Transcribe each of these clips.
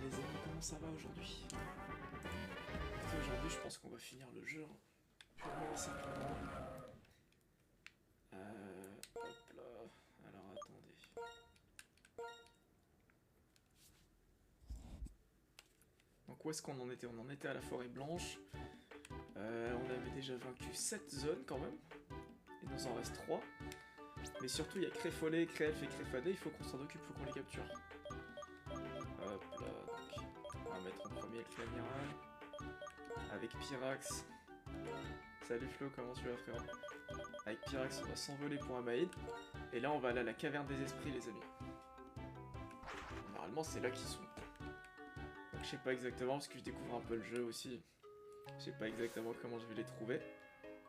les amis, comment ça va aujourd'hui? Aujourd'hui, je pense qu'on va finir le jeu, hein. Purement et simplement. Hop là. Alors attendez. Donc où est-ce qu'on en était? On en était à la forêt blanche. On avait déjà vaincu 7 zones quand même. Il nous en reste 3. Mais surtout, il y a Créfollet, Créelf et Créfadet. Il faut qu'on s'en occupe, il faut qu'on les capture. Hop là, donc on va mettre en premier le Clamiral. Avec Pyrax. Salut Flo, comment tu vas frérot? Avec Pyrax, on va s'envoler pour Amaïd. Et là, on va aller à la caverne des esprits, les amis. Normalement, c'est là qu'ils sont. Donc, je sais pas exactement, parce que je découvre un peu le jeu aussi. Je sais pas exactement comment je vais les trouver.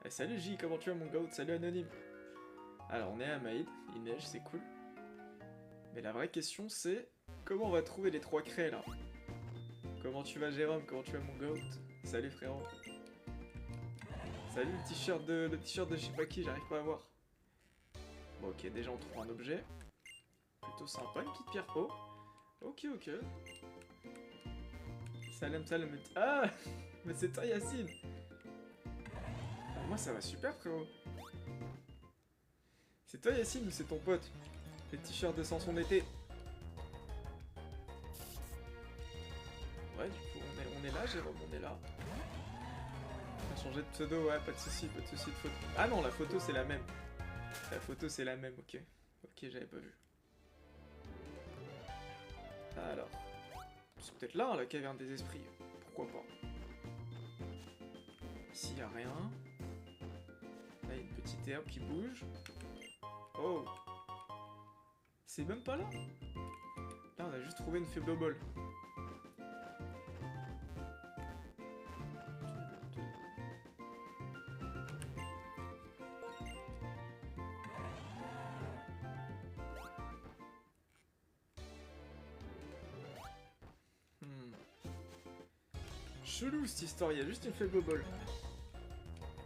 Eh, salut J, comment tu vas mon goat? Salut Anonyme. Alors, on est à Amaïd, il neige, c'est cool. Mais la vraie question, c'est comment on va trouver les 3 craies là? Comment tu vas Jérôme? Comment tu vas mon goat? Salut frérot. Salut le t-shirt de je sais pas qui, j'arrive pas à voir. Bon ok, déjà on trouve un objet. Plutôt sympa, une petite pierre. Oh. Ok, ok. Salam salam. Ah. Mais c'est toi Yacine. Ah, moi ça va super frérot. C'est toi Yacine ou c'est ton pote? Les t-shirts de Samson d'été. Ouais du coup on est là Jérôme, on est là. On a changé de pseudo, ouais, pas de soucis de photo. Ah non, la photo c'est la même. La photo c'est la même, ok. Ok, j'avais pas vu. Alors. C'est peut-être là, hein, la caverne des esprits. Pourquoi pas. Ici y a rien. Là y a une petite herbe qui bouge. Oh. C'est même pas là. Là on a juste trouvé une faible bol. Chelou cette histoire, il y a juste une faible bol.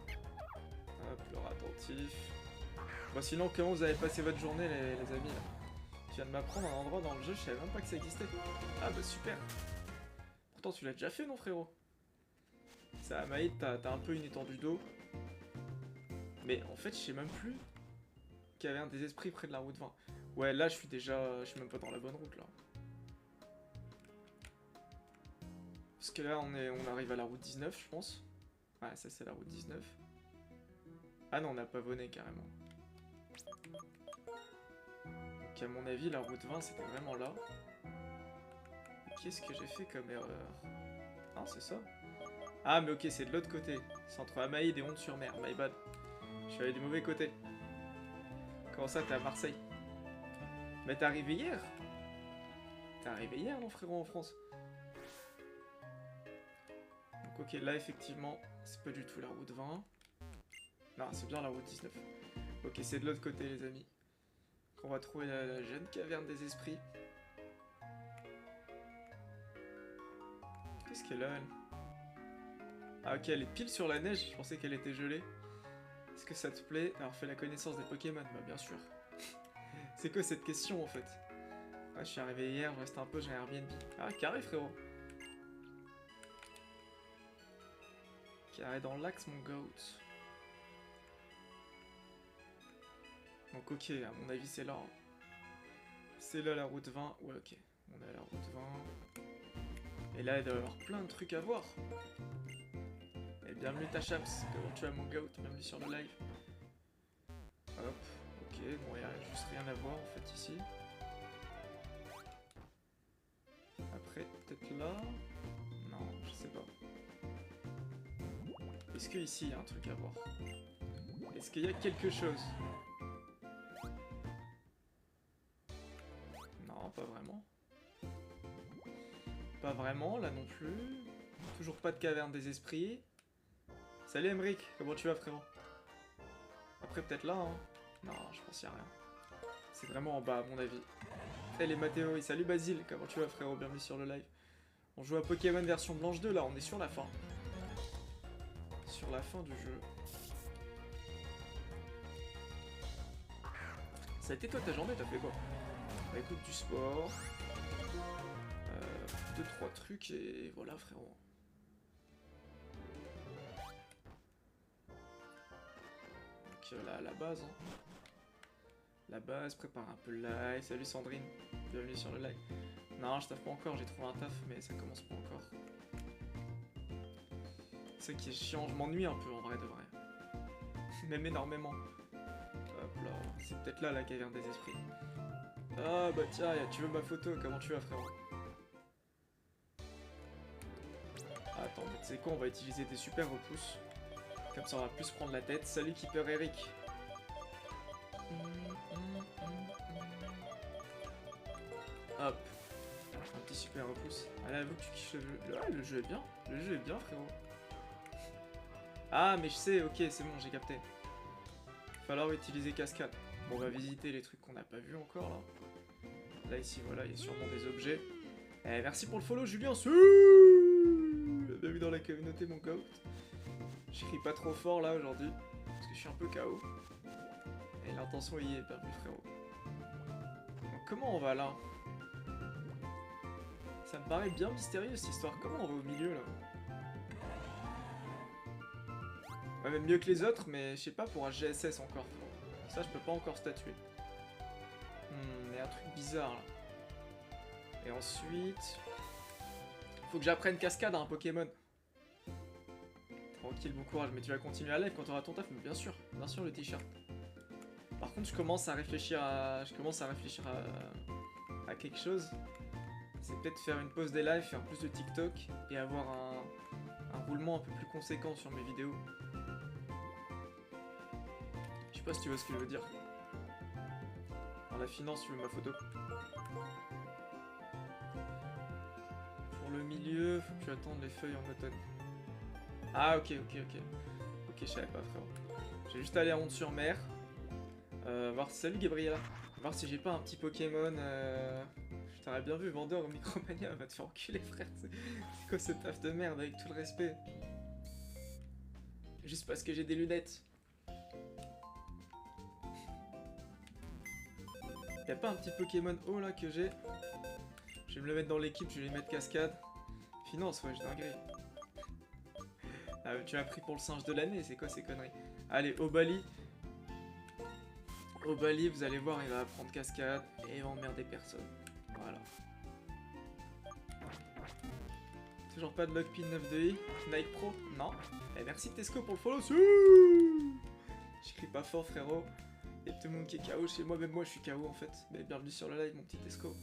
Hop, l'heure attentif. Bon sinon comment vous avez passé votre journée les amis là? Je viens de m'apprendre un endroit dans le jeu, je savais même pas que ça existait. Ah bah super. Pourtant tu l'as déjà fait non frérot? Ça Amaïd, t'as un peu une étendue d'eau. Mais en fait je sais même plus qu'il y avait un des esprits près de la route 20. Ouais là je suis même pas dans la bonne route là. Parce que là on arrive à la route 19 je pense. Ouais ça c'est la route 19. Ah non on a pavonné carrément. Donc à mon avis la route 20 c'était vraiment là. Qu'est-ce que j'ai fait comme erreur? Non c'est ça. Ah mais ok c'est de l'autre côté. C'est entre Amaïd et Honte-sur-Mer, my bad. Je suis allé du mauvais côté. Comment ça t'es à Marseille? Mais t'es arrivé hier? T'es arrivé hier non frérot en France? Donc ok là effectivement c'est pas du tout la route 20. Non c'est bien la route 19. Ok c'est de l'autre côté les amis. On va trouver la jeune caverne des esprits. Qu'est-ce qu'elle a elle? Ah ok elle est pile sur la neige, je pensais qu'elle était gelée. Est-ce que ça te plaît d'avoir fait la connaissance des Pokémon? Bah bien sûr. C'est quoi cette question en fait? Ah je suis arrivé hier, je reste un peu, j'ai un Airbnb. Ah carré frérot. Carré dans l'axe mon goat. Donc ok, à mon avis c'est là. Hein. C'est là la route 20. Ouais ok, on est à la route 20. Et là il doit y avoir plein de trucs à voir. Et bienvenue ta Shams, comment tu vas mon goat? Bienvenue sur le live. Hop, ok, bon il y a juste rien à voir en fait ici. Après peut-être là. Non, je sais pas. Est-ce que ici il y a un truc à voir? Est-ce qu'il y a quelque chose? Non, pas vraiment. Pas vraiment, là non plus. Toujours pas de caverne des esprits. Salut Emric, comment tu vas frérot? Après peut-être là, hein. Non, je pense qu'il y a rien. C'est vraiment en bas à mon avis. Hey les Mathéo, et salut Basile, comment tu vas frérot? Bienvenue sur le live. On joue à Pokémon version blanche 2 là, on est sur la fin. Sur la fin du jeu. Ça a été toi ta journée, t'as fait quoi? Bah écoute, du sport. 2-3 trucs et voilà frérot. Donc la base. Hein. La base, prépare un peu le live. Salut Sandrine, bienvenue sur le live. Non, je taffe pas encore, j'ai trouvé un taf, mais ça commence pas encore. C'est ça qui est chiant, je m'ennuie un peu en vrai de vrai. Même énormément. Hop là, c'est peut-être là la caverne des esprits. Ah bah tiens, tu veux ma photo, comment tu vas frérot? Attends, mais tu sais quoi, on va utiliser des super repousses. Comme ça on va plus prendre la tête. Salut Keeper Eric. Hop. Un petit super repousse. Allez, avoue que tu kiffes le jeu. Le jeu est bien. Le jeu est bien, frérot. Ah, mais je sais, ok, c'est bon, j'ai capté. Falloir utiliser cascade. Bon, on va visiter les trucs qu'on n'a pas vus encore, là. Là, ici, voilà, il y a sûrement des objets. Eh, merci pour le follow, Julien. Bienvenue dans la communauté, mon goat. Je crie pas trop fort, là, aujourd'hui. Parce que je suis un peu KO. Et l'intention y est perdue, frérot. Donc, comment on va, là? Ça me paraît bien mystérieux, cette histoire. Comment on va au milieu, là? Ouais, même mieux que les autres, mais je sais pas pour un GSS encore, frérot. Ça, je peux pas encore statuer. Il y a un truc bizarre, là. Et ensuite... Faut que j'apprenne cascade à un Pokémon. Tranquille, bon courage. Mais tu vas continuer à live quand t'auras ton taf, mais bien sûr le t-shirt. Par contre, je commence à réfléchir à quelque chose. C'est peut-être faire une pause des lives, faire plus de TikTok et avoir un roulement un peu plus conséquent sur mes vidéos. Je sais pas si tu vois ce que je veux dire. Dans la finance, tu veux ma photo. Pour le milieu, faut que tu attendes les feuilles en automne. Ah ok. Ok, je savais pas frérot. J'ai juste allé à Honte-sur-Mer. Voir si... Salut Gabriela. Voir si j'ai pas un petit Pokémon. Je t'aurais bien vu, vendeur au Micromania. Va te faire enculer frère. C'est quoi ce taf de merde avec tout le respect? Juste parce que j'ai des lunettes. Y'a pas un petit Pokémon haut là que j'ai? Je vais me le mettre dans l'équipe, je vais lui mettre cascade. Finance, ouais, j'ai dinguerie. Ah, tu m'as pris pour le singe de l'année, c'est quoi ces conneries? Allez, Obali. Obali, vous allez voir, il va apprendre cascade et il va emmerder personne. Voilà. Toujours pas de Lockpin 9 de I. Nike Pro? Non. Et merci Tesco pour le follow. J'écris pas fort, frérot. Et tout le monde qui est KO chez moi, même moi je suis KO en fait. Mais bienvenue sur le live, mon petit Tesco.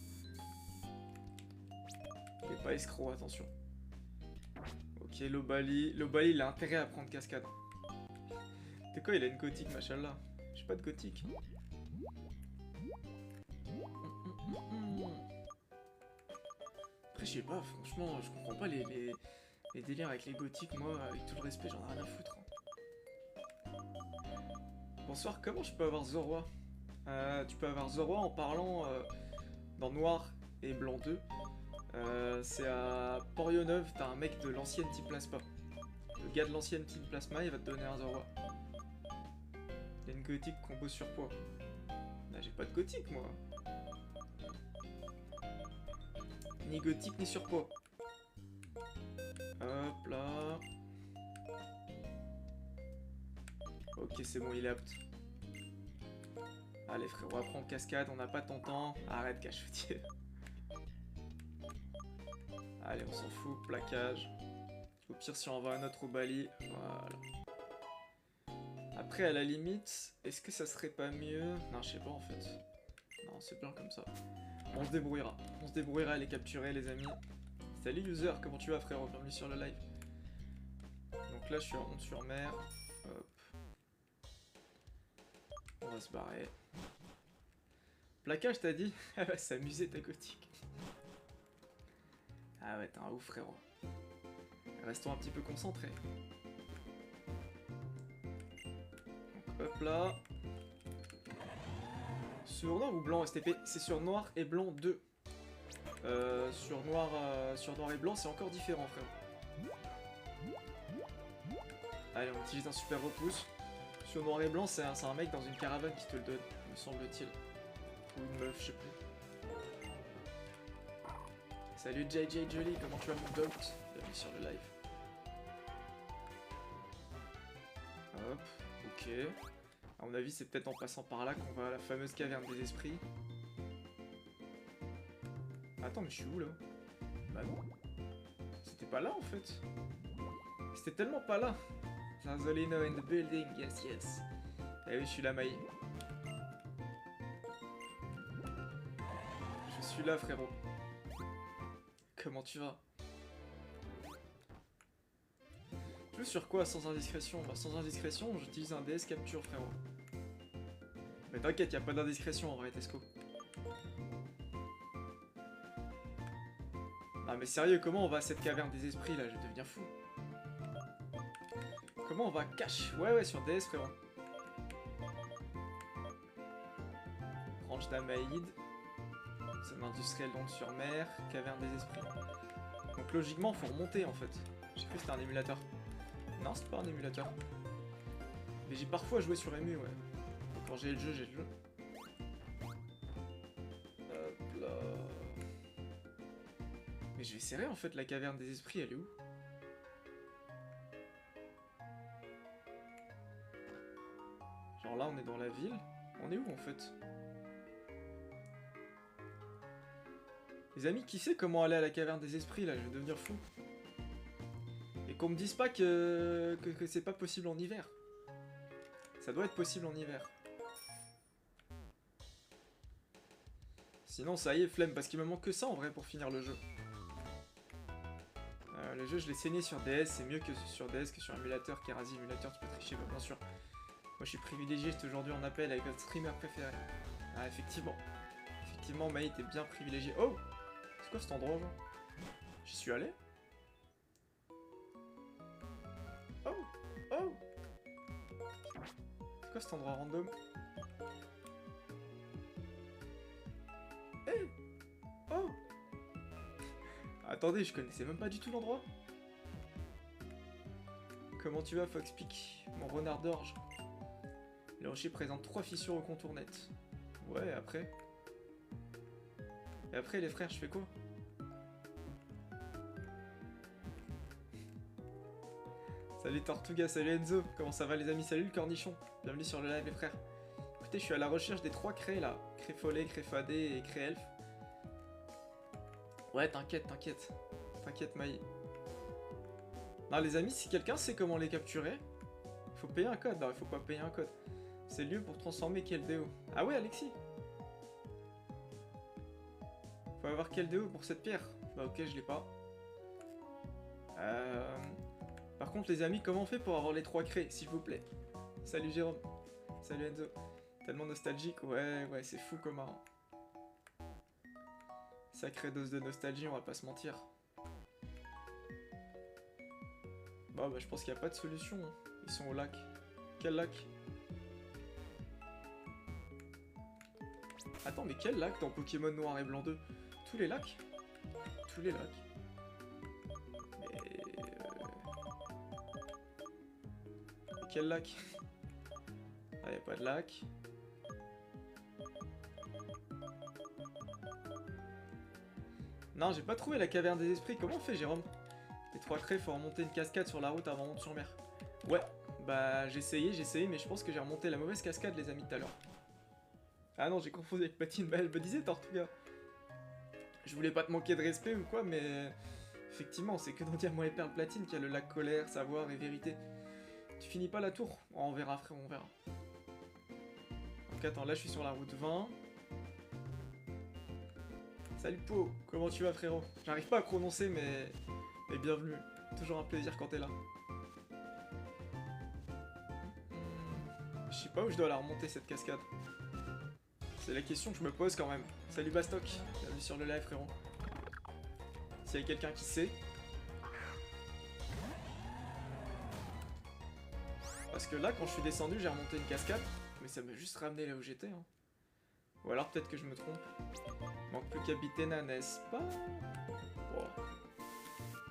Il est pas escroc, attention. Ok, Lobali. Lobali, il a intérêt à prendre cascade. C'est quoi, il a une gothique, machallah. J'ai pas de gothique. Après, je sais pas, franchement, je comprends pas les délires avec les gothiques. Moi, avec tout le respect, j'en ai rien à foutre. Bonsoir, comment je peux avoir Zoroa? Tu peux avoir Zoroa en parlant dans Noir et Blanc 2. C'est à Port-Neuve, t'as un mec de l'ancienne Team Plasma. Le gars de l'ancienne Team Plasma, il va te donner un Zoroa. Il y a une gothique combo surpoids. Là, j'ai pas de gothique, moi. Ni gothique, ni surpoids. Hop là. Ok, c'est bon, il est apte. Allez, frérot, apprends en cascade, on n'a pas ton temps. Arrête, cachotier. Allez, on s'en fout, plaquage. Au pire, si on envoie un autre au Bali, voilà. Après, à la limite, est-ce que ça serait pas mieux? Non, je sais pas en fait. Non, c'est bien comme ça. On se débrouillera. On se débrouillera à les capturer, les amis. Salut user, comment tu vas, frérot? Bienvenue sur le live. Donc là, je suis à Honte-sur-Mer. Hop. On va se barrer. Plaquage, t'as dit? Elle va s'amuser, ta gothique. Ah ouais, t'es un ouf, frérot. Restons un petit peu concentrés. Donc, hop là. Sur noir ou blanc STP? C'est sur noir et blanc 2. Sur noir et blanc, c'est encore différent, frérot. Allez, on utilise un super repousse. Sur noir et blanc, c'est un mec dans une caravane qui te le donne, me semble-t-il. Ou une meuf, je sais plus. Salut JJ Jolly, comment tu vas mon goat? Bienvenue sur le live. Hop, ok. À mon avis, c'est peut-être en passant par là qu'on va à la fameuse caverne des esprits. Attends, mais je suis où là? Bah non. C'était pas là en fait. C'était tellement pas là. Zazolino in the building, yes, yes. Eh oui, je suis là, Maï. Je suis là, frérot. Comment tu vas? Tu joues sur quoi sans indiscrétion? Bah, sans indiscrétion, j'utilise un DS capture, frérot. Mais t'inquiète, y'a pas d'indiscrétion en vrai, Tesco. Ah mais sérieux, comment on va à cette caverne des esprits là? Je vais devenir fou. Comment on va cache? Ouais, sur DS, frérot. Ranch d'Amaïd. Zone industrielle donc sur mer. Caverne des esprits. Donc logiquement, faut remonter en fait. J'ai cru que c'était un émulateur. Non, c'est pas un émulateur. Mais j'ai parfois joué sur ému, ouais. Quand j'ai le jeu, j'ai le jeu. Hop là. Mais je vais serrer en fait, la caverne des esprits, elle est où? Genre là, on est dans la ville. On est où en fait? Les amis, qui sait comment aller à la caverne des esprits là? Je vais devenir fou. Et qu'on me dise pas que c'est pas possible en hiver. Ça doit être possible en hiver. Sinon, ça y est, flemme, parce qu'il me manque que ça en vrai pour finir le jeu. Le jeu, je l'ai saigné sur DS, c'est mieux que sur DS que sur émulateur. Kerasi émulateur, tu peux tricher, bah, bien sûr. Moi, je suis privilégié, j'étais aujourd'hui en appel avec notre streamer préféré. Ah, effectivement. Effectivement, Maï, t'es bien privilégié. Oh! C'est quoi cet endroit, genre? J'y suis allé? Oh! Oh! C'est quoi cet endroit random? Hey! Oh! Attendez, je connaissais même pas du tout l'endroit. Comment tu vas, Foxpeak? Mon renard d'orge. Le rocher présente 3 fissures au contour net. Ouais, après. Et après, les frères, je fais quoi? Salut Tortuga, salut Enzo. Comment ça va les amis? Salut le cornichon. Bienvenue sur le live les frères. Écoutez, je suis à la recherche des 3 craies là. Craie follet, craie fadé et craie elfe. Ouais, t'inquiète, t'inquiète. T'inquiète, Maï. Non, les amis, si quelqu'un sait comment les capturer, il faut payer un code. Non, il faut pas payer un code. C'est le lieu pour transformer Keldeo. Ah ouais, Alexis? Faut avoir Keldeo pour cette pierre. Bah ok, je l'ai pas. Par contre, les amis, comment on fait pour avoir les 3 craies, s'il vous plaît? Salut Jérôme. Salut Enzo. Tellement nostalgique. Ouais, c'est fou comment. Sacrée dose de nostalgie, on va pas se mentir. Bah, je pense qu'il n'y a pas de solution. Hein. Ils sont au lac. Quel lac? Attends, mais quel lac dans Pokémon Noir et Blanc 2? Tous les lacs? Tous les lacs. Mais... quel lac? Ah, y a pas de lac. Non, j'ai pas trouvé la caverne des esprits. Comment on fait, Jérôme? Les 3 craies, faut remonter une cascade sur la route avant Monte-sur-Mer. Ouais, bah j'ai essayé, mais je pense que j'ai remonté la mauvaise cascade, les amis, tout à l'heure. Ah non, j'ai confondu avec Patine. Bah, elle me disait, Tortuga. Je voulais pas te manquer de respect ou quoi, mais... effectivement, c'est que dans Diamant et Perle Platine qu'il y a le lac colère, savoir et vérité. Tu finis pas la tour? Oh, on verra, frère, on verra. Donc attends, là je suis sur la route 20. Salut Po, comment tu vas, frérot? J'arrive pas à prononcer, mais bienvenue. Toujours un plaisir quand t'es là. Je sais pas où je dois la remonter, cette cascade. C'est la question que je me pose quand même. Salut Bastock, bienvenue sur le live, frérot. S'il y a quelqu'un qui sait. Parce que là, quand je suis descendu, j'ai remonté une cascade, mais ça m'a juste ramené là où j'étais. Hein. Ou alors peut-être que je me trompe. Manque plus qu'Abitena, n'est-ce pas? Oh.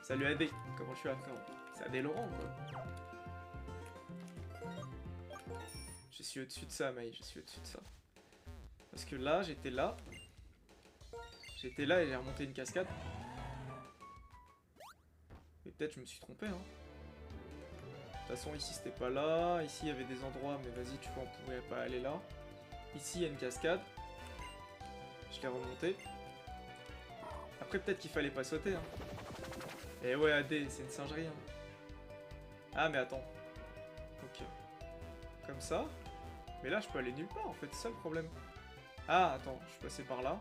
Salut AD, comment tu vas, frérot? C'est AD Laurent, quoi. Je suis au-dessus de ça, Maï, je suis au-dessus de ça. Parce que là, j'étais là. J'étais là et j'ai remonté une cascade. peut-être je me suis trompé, hein. De toute façon, ici c'était pas là. Ici il y avait des endroits, mais vas-y, tu vois, on pouvait pas aller là. Ici il y a une cascade. Je l'ai remonté. Après, peut-être qu'il fallait pas sauter, hein. Et ouais, AD, c'est une singerie, hein. Ah, mais attends. Ok. Comme ça. Mais là, je peux aller nulle part, en fait, c'est ça le problème. Ah, attends, je suis passé par là.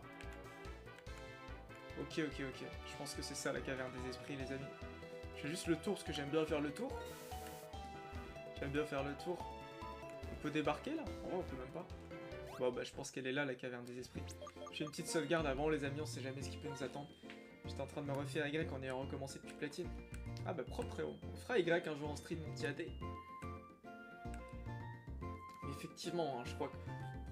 Ok. Je pense que c'est ça, la caverne des esprits, les amis. Je fais juste le tour, parce que j'aime bien faire le tour. J'aime bien faire le tour. On peut débarquer, là? En vrai, on peut même pas. Bon, bah, je pense qu'elle est là, la caverne des esprits. Je fais une petite sauvegarde avant, les amis, on sait jamais ce qui peut nous attendre. J'étais en train de me refaire Y en ayant recommencé depuis platine. Ah bah propre frérot. On fera Y un jour en stream, mon petit AD. Mais effectivement, hein, je crois que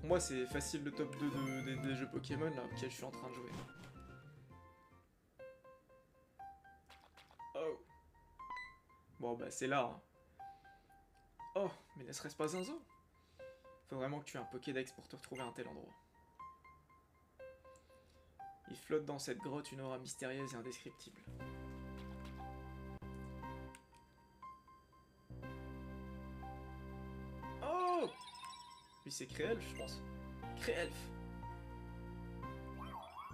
pour moi c'est facile le top 2 des jeux Pokémon là auxquels je suis en train de jouer. Oh. Bon bah c'est là. Hein. Oh, mais ne serait-ce pas un zoo? Faut vraiment que tu aies un Pokédex pour te retrouver à un tel endroit. Il flotte dans cette grotte une aura mystérieuse et indescriptible. Oh! Lui c'est Créelf, je pense. Créelf!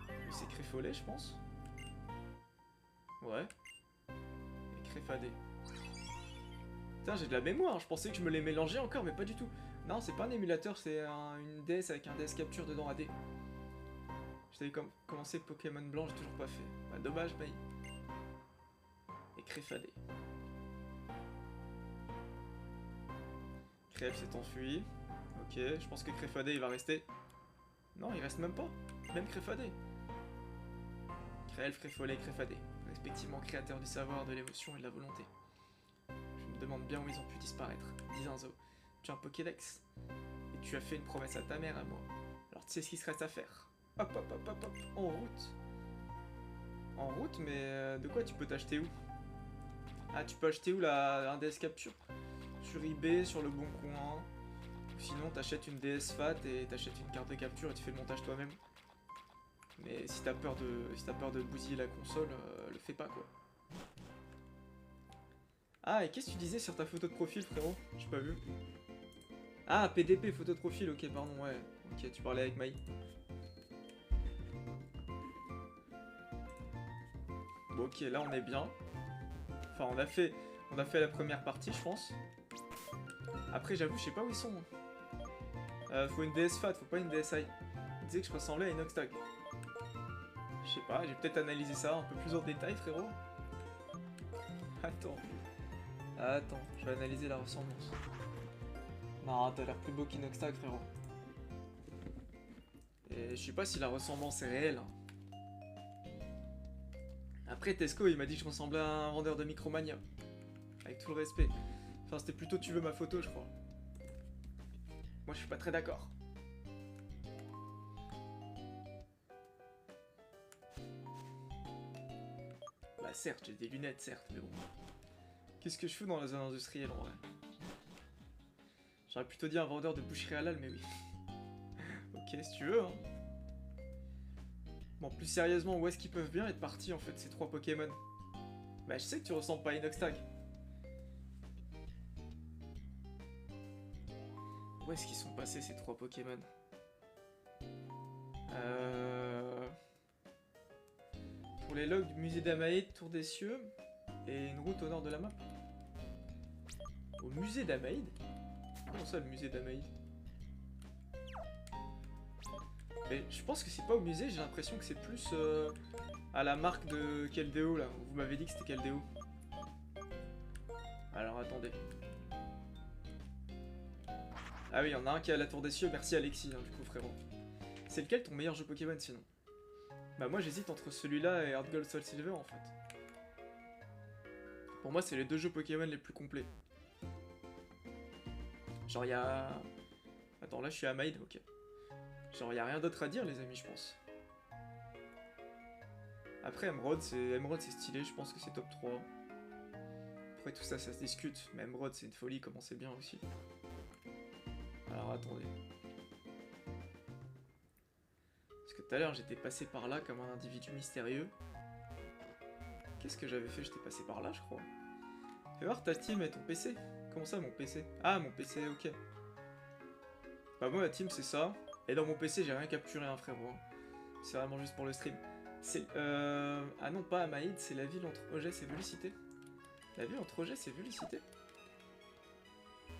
Lui c'est Créfollet, je pense. Ouais. Et Créfadé. Putain, j'ai de la mémoire, je pensais que je me les mélangeais encore, mais pas du tout. Non, c'est pas un émulateur, c'est une DS avec un DS Capture dedans AD. J'avais commencé Pokémon Blanc, j'ai toujours pas fait. Bah, dommage, mais... Et Créfadé. Créelf s'est enfui. Ok, je pense que Créfadé il va rester. Non, il reste même pas. Même Créfadé. Créelf, Créfollet, Créfadé. Respectivement créateurs du savoir, de l'émotion et de la volonté. Je me demande bien où ils ont pu disparaître. Dis un zoo. Tu as un Pokédex. Et tu as fait une promesse à ta mère, à moi. Alors tu sais ce qu'il se reste à faire. Hop, en route. En route, mais de quoi tu peux t'acheter où? Ah, tu peux acheter où un DS Capture? Sur eBay, sur le bon coin. Ou sinon, t'achètes une DS Fat et t'achètes une carte de capture et tu fais le montage toi-même. Mais si t'as peur de bousiller la console, le fais pas quoi. Ah, et qu'est-ce que tu disais sur ta photo de profil, frérot? J'ai pas vu. Ah, PDP, photo de profil, ok, pardon, ouais. Ok, tu parlais avec Maï. Bon, ok, là on est bien. Enfin, on a fait la première partie, je pense. Après, j'avoue, je sais pas où ils sont. Faut une DS Fat, faut pas une DSi. Il disait que je ressemblais à Inoxtag. Je sais pas, j'ai peut-être analysé ça un peu plus en détail, frérot. Attends, je vais analyser la ressemblance. Non, t'as l'air plus beau qu'Inoxtag, frérot. Et je sais pas si la ressemblance est réelle. Après, Tesco, il m'a dit que je ressemblais à un vendeur de Micromania. Avec tout le respect. Enfin, c'était plutôt tu veux ma photo, je crois. Moi, je suis pas très d'accord. Bah certes, j'ai des lunettes, certes, mais bon. Qu'est-ce que je fous dans la zone industrielle, en vrai? J'aurais plutôt dit un vendeur de boucherie halal, mais oui. Ok, si tu veux, hein. Bon, plus sérieusement, où est-ce qu'ils peuvent bien être partis, en fait, ces trois Pokémon? Bah, je sais que tu ressembles pas à Inoxtag. Où est-ce qu'ils sont passés, ces trois Pokémon? Pour les logs du musée d'Amaïd, Tour des Cieux, et une route au nord de la map. Au musée d'Amaïd? Comment ça, le musée d'Amaïd? Mais je pense que c'est pas au musée, j'ai l'impression que c'est plus à la marque de Keldeo, là. Vous m'avez dit que c'était Keldeo. Alors, attendez. Ah oui, il y en a un qui est à la Tour des Cieux, merci Alexis, hein, du coup, frérot. C'est lequel ton meilleur jeu Pokémon, sinon? Bah moi, j'hésite entre celui-là et Heart Gold Soul Silver, en fait. Pour moi, c'est les deux jeux Pokémon les plus complets. Genre, il y a... Attends, là, je suis à Maid, ok. Genre, il y a rien d'autre à dire, les amis, je pense. Après, Emerald, c'est stylé, je pense que c'est top 3. Après, tout ça, ça se discute. Mais Emerald, c'est une folie, comment c'est bien aussi. Alors, attendez. Parce que tout à l'heure, j'étais passé par là comme un individu mystérieux. Qu'est-ce que j'avais fait? J'étais passé par là, je crois. Fais voir ta team et ton PC. Comment ça, mon PC? Ah, mon PC, ok. Bah moi, la team, c'est ça. Et dans mon PC, j'ai rien capturé, hein, frérot. C'est vraiment juste pour le stream. C'est... Ah non, pas Amaïd, c'est la ville entre Ogès et Vélicité. La ville entre Ogès et Vélicité?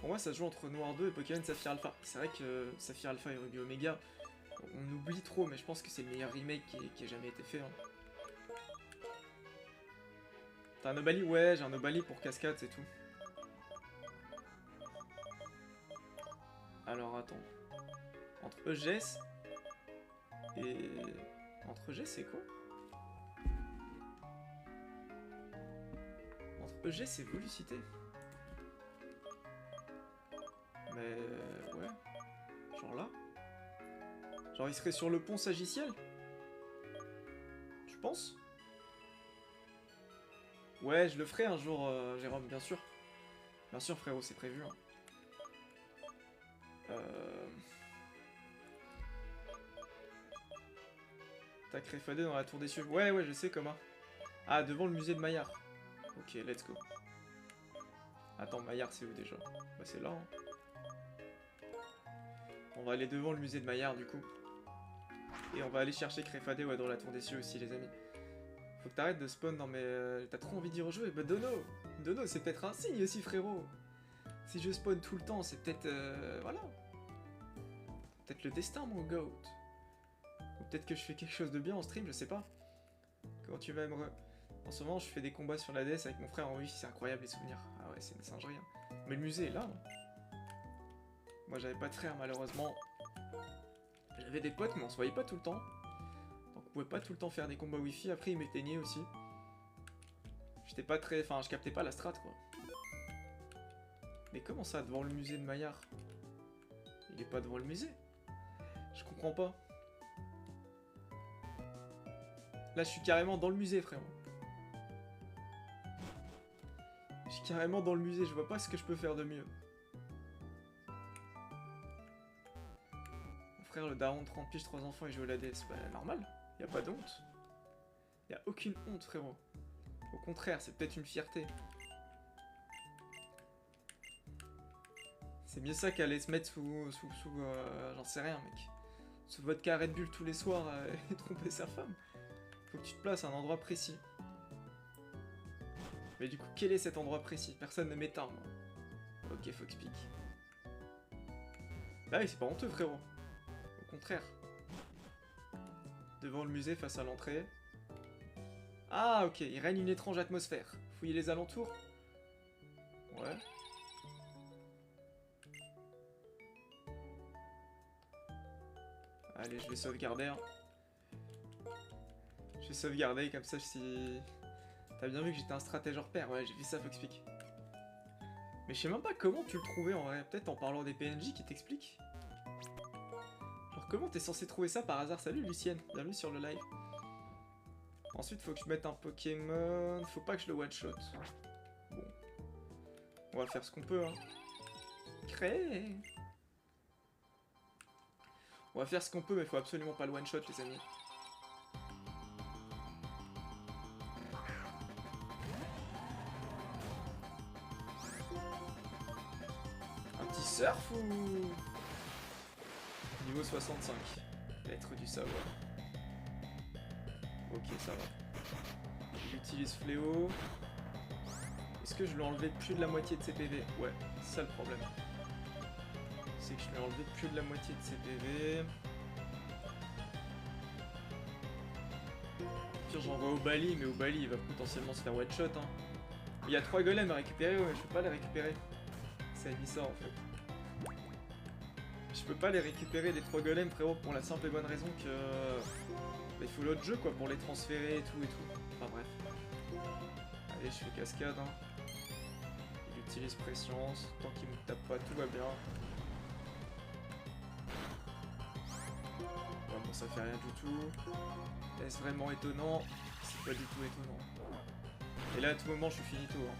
Pour moi, ça se joue entre Noir 2 et Pokémon Saphir Alpha. C'est vrai que Saphir Alpha et Ruby Omega, on oublie trop, mais je pense que c'est le meilleur remake qui ait jamais été fait. Hein. T'as un Obali? Ouais, j'ai un Obali pour Cascade, c'est tout. Alors, attends. Entre EGS et... Entre EGS et quoi? Entre EGS et Vélicité? Mais... ouais. Genre là? Genre il serait sur le pont Sagiciel? Tu penses? Ouais, je le ferai un jour, Jérôme, bien sûr. Bien sûr, frérot, c'est prévu. Hein. T'as Créfadé dans la tour des cieux. Ouais, ouais, je sais comment. Ah, devant le musée de Maillard. Ok, let's go. Attends, Maillard, c'est où déjà? Bah, c'est là. Hein. On va aller devant le musée de Maillard, du coup. Et on va aller chercher Créfadé, ouais, dans la tour des cieux aussi, les amis. Faut que t'arrêtes de spawn dans mes... T'as trop envie d'y rejouer? Bah, Dono! Dono, c'est peut-être un signe aussi, frérot! Si je spawn tout le temps, c'est peut-être... voilà. Peut-être le destin, mon goat. Ou peut-être que je fais quelque chose de bien en stream, je sais pas. Comment tu vas me... En ce moment, je fais des combats sur la DS avec mon frère en wifi, c'est incroyable les souvenirs. Ah ouais, c'est une singerie. Hein. Mais le musée est là. Hein. Moi, j'avais pas de frère, malheureusement. J'avais des potes, mais on se voyait pas tout le temps. Donc, on pouvait pas tout le temps faire des combats wifi. Après, ils m'éteignaient aussi. J'étais pas très... Enfin, je captais pas la strat, quoi. Mais comment ça, devant le musée de Maillard? Il est pas devant le musée? Je comprends pas. Là, je suis carrément dans le musée, frérot. Je suis carrément dans le musée, je vois pas ce que je peux faire de mieux. Mon frère, le daron de 30 piges, 3 enfants, il joue à la DS. Bah, normal, y a pas d'honte. Y a aucune honte, frérot. Au contraire, c'est peut-être une fierté. C'est mieux ça qu'aller se mettre sous j'en sais rien, mec. Sous vodka Red Bull tous les soirs et tromper sa femme. Faut que tu te places à un endroit précis. Mais du coup, quel est cet endroit précis? Personne ne m'éteint, moi. Ok, faut que je pique. Bah oui, c'est pas honteux, frérot. Au contraire. Devant le musée, face à l'entrée. Ah, ok, il règne une étrange atmosphère. Fouiller les alentours? Ouais. Allez, je vais sauvegarder. Hein. Je vais sauvegarder, comme ça, si... T'as bien vu que j'étais un stratège hors pair, ouais, j'ai vu ça, faut expliquer. Mais je sais même pas comment tu le trouvais en vrai, peut-être en parlant des PNJ qui t'expliquent. Genre comment t'es censé trouver ça par hasard? Salut Lucienne, bienvenue sur le live. Ensuite faut que je mette un Pokémon, faut pas que je le one-shot. Bon. On va faire ce qu'on peut, hein. Créer. On va faire ce qu'on peut, mais faut absolument pas le one-shot les amis. Surf ou... Niveau 65. Lettre du savoir. Ok, ça va. J'utilise Fléau. Est-ce que je lui ai enlevé plus de la moitié de ses PV? Ouais, c'est ça le problème. C'est que je lui ai enlevé plus de la moitié de ses PV. Pire, j'envoie au Bali, mais au Bali, il va potentiellement se faire one shot. Hein. Il y a 3 golems à récupérer, ouais, je peux pas les récupérer. Ça a mis ça en fait. Je peux pas les récupérer les 3 golems, frérot, pour la simple et bonne raison que... il faut l'autre jeu, quoi, pour les transférer et tout et tout. Enfin bref. Allez, je fais cascade, hein. Il utilise préscience, tant qu'il me tape pas, tout va bien. Ouais, bon, ça fait rien du tout. Est-ce vraiment étonnant? C'est pas du tout étonnant. Et là, à tout moment, je suis finito, hein.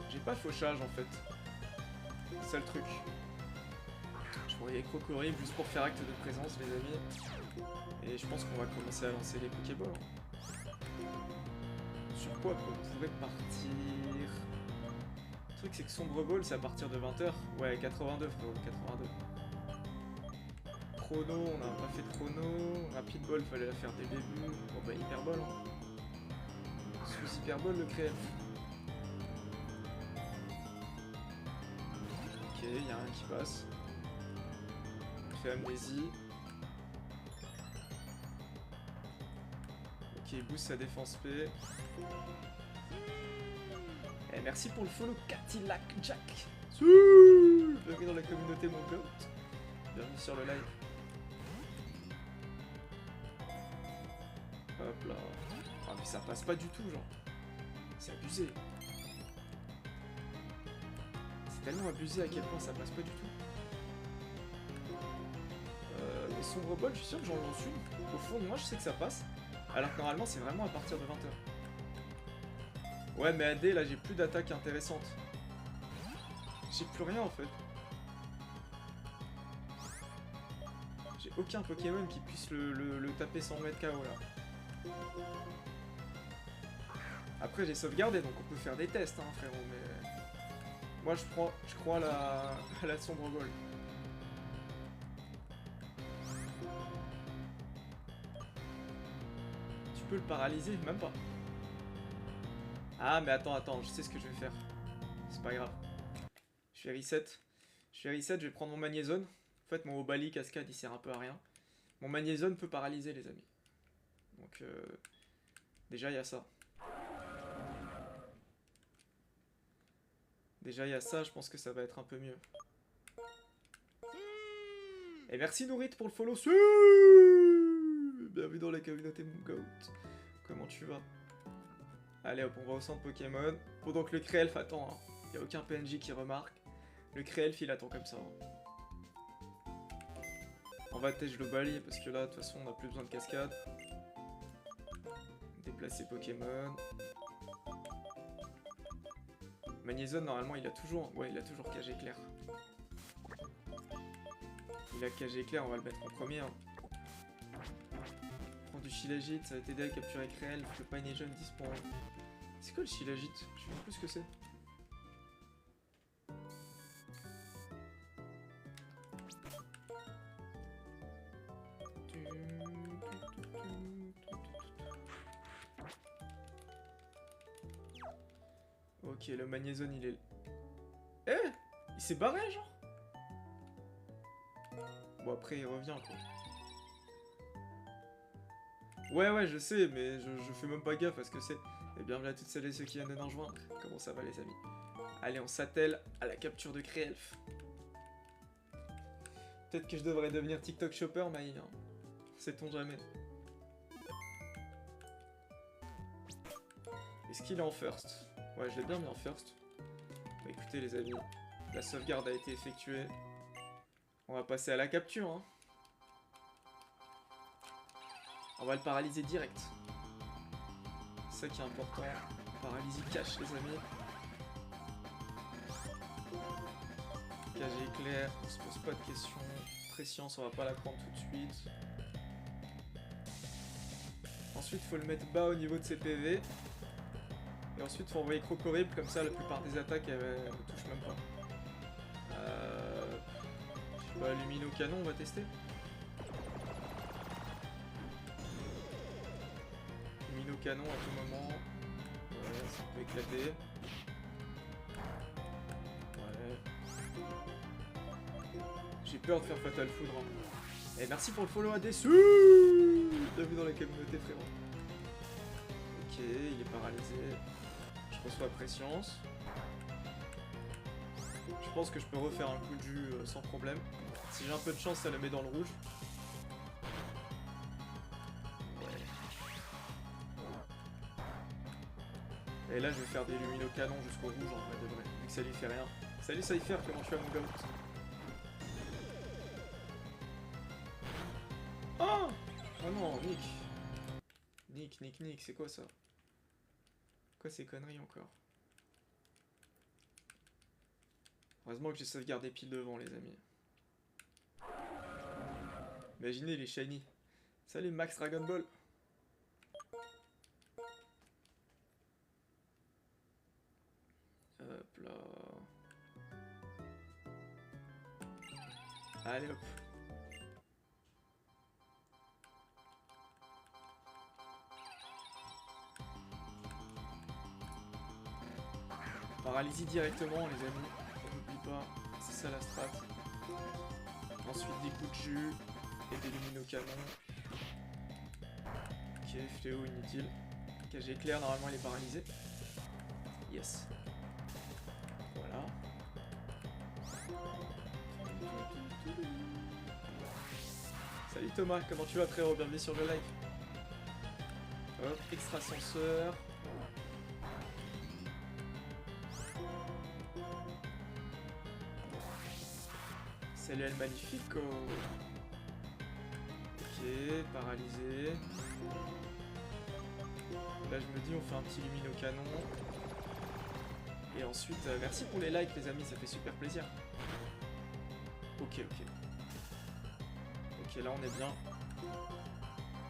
J'ai pas fauchage, en fait. C'est ça le truc. Je voyais Crocorible juste pour faire acte de présence, les amis. Et je pense qu'on va commencer à lancer les Pokéballs. Sur quoi on pourrait partir? Le truc c'est que Sombre Ball c'est à partir de 20 h. Ouais, 82 frérot, 82. Chrono, on n'a pas fait de chrono. Rapid Ball, fallait la faire dès le début. Bon bah Hyperball hein. Sous Hyperball le créel. Ok, il y a un qui passe. On fait Amnésie. Ok, boost sa défense P. Et merci pour le follow Cadillac Jack. Bienvenue dans la communauté mon goat. Bienvenue sur le live. Hop là. Ah mais ça passe pas du tout genre. C'est abusé. C'est tellement abusé à quel point ça passe pas du tout. Les Sombre Ball, je suis sûr que j'en lance une. Au fond de moi je sais que ça passe. Alors que normalement c'est vraiment à partir de 20 h. Ouais mais AD là j'ai plus d'attaque intéressante. J'ai plus rien en fait. J'ai aucun Pokémon qui puisse le taper sans le mettre KO là. Après j'ai sauvegardé donc on peut faire des tests hein frérot mais... Moi je crois à la Sombre Ball. Tu peux le paralyser? Même pas. Ah mais attends, je sais ce que je vais faire. C'est pas grave. Je vais reset. Je vais prendre mon Magnézone. En fait mon Obali cascade il sert un peu à rien. Mon Magnézone peut paralyser les amis. Donc déjà il y a ça. Déjà il y a ça, je pense que ça va être un peu mieux. Et merci Nourit pour le follow. Bienvenue dans la communauté mon goat. Comment tu vas? Allez hop, on va au centre Pokémon. Pendant que le Créelf attend, hein. Y a aucun PNJ qui remarque. Le Créelf il attend comme ça. Hein. On va tèche le bali parce que là de toute façon on a plus besoin de cascade. Déplacer Pokémon. Magnézone normalement il a toujours... Ouais il a toujours cage éclair. Il a cage éclair, on va le mettre en premier. Hein. Prends du Shilajit, ça va t'aider à capturer Créel. Le Pineagon disparaît. C'est quoi le Shilajit? Je sais même plus ce que c'est. Ok, le Magnézone il est... Eh, il s'est barré genre. Bon après il revient quoi. Ouais je sais mais je fais même pas gaffe à ce que c'est. Et bienvenue à toutes celles et ceux qui viennent de nous rejoindre. Comment ça va les amis? Allez on s'attelle à la capture de Créelf. Peut-être que je devrais devenir TikTok shopper Maï hein. Sait-on jamais. Est-ce qu'il est en first? Ouais je l'ai bien mis en first. Bah écoutez les amis, la sauvegarde a été effectuée. On va passer à la capture hein. On va le paralyser direct. C'est ça qui est important. Paralysie cache les amis. Cage éclair, on se pose pas de questions. Prescience, on va pas la prendre tout de suite. Ensuite faut le mettre bas au niveau de ses PV. Et ensuite faut envoyer Crocorible, comme ça la plupart des attaques elles ne touchent même pas. Je sais pas, Lumino Canon on va tester. Lumino Canon à tout moment. Ouais, ça peut éclater. Ouais. J'ai peur de faire Fatal Foudre. Hein. Et merci pour le follow à Dessus. Bienvenue dans la communauté frérot. Ok, il est paralysé. Je reçois Prescience. Je pense que je peux refaire un coup de jus sans problème. Si j'ai un peu de chance, ça le met dans le rouge. Et là, je vais faire des Lumino Canons jusqu'au rouge en vrai de vrai, vu que ça lui fait rien. Salut Cypher, comment tu vas mon goat? Oh! Oh non, Nick, c'est quoi ça? Quoi ces conneries encore? Heureusement que j'ai sauvegardé pile devant les amis. Imaginez les shiny. Salut Max Dragon Ball. là. Allez hop. Paralysie directement les amis, on n'oublie pas, c'est ça la strat. Ensuite des coups de jus et des luminocanons. Ok, fléau inutile. Cage éclair, normalement il est paralysé. Yes. Voilà. Salut Thomas, comment tu vas frérot? Bienvenue sur le live. Hop, extra ascenseur. Salut El Magnifico. Ok, paralysé. Là je me dis on fait un petit luminocanon. Et ensuite, merci pour les likes les amis, ça fait super plaisir. Ok, ok. Ok, là on est bien.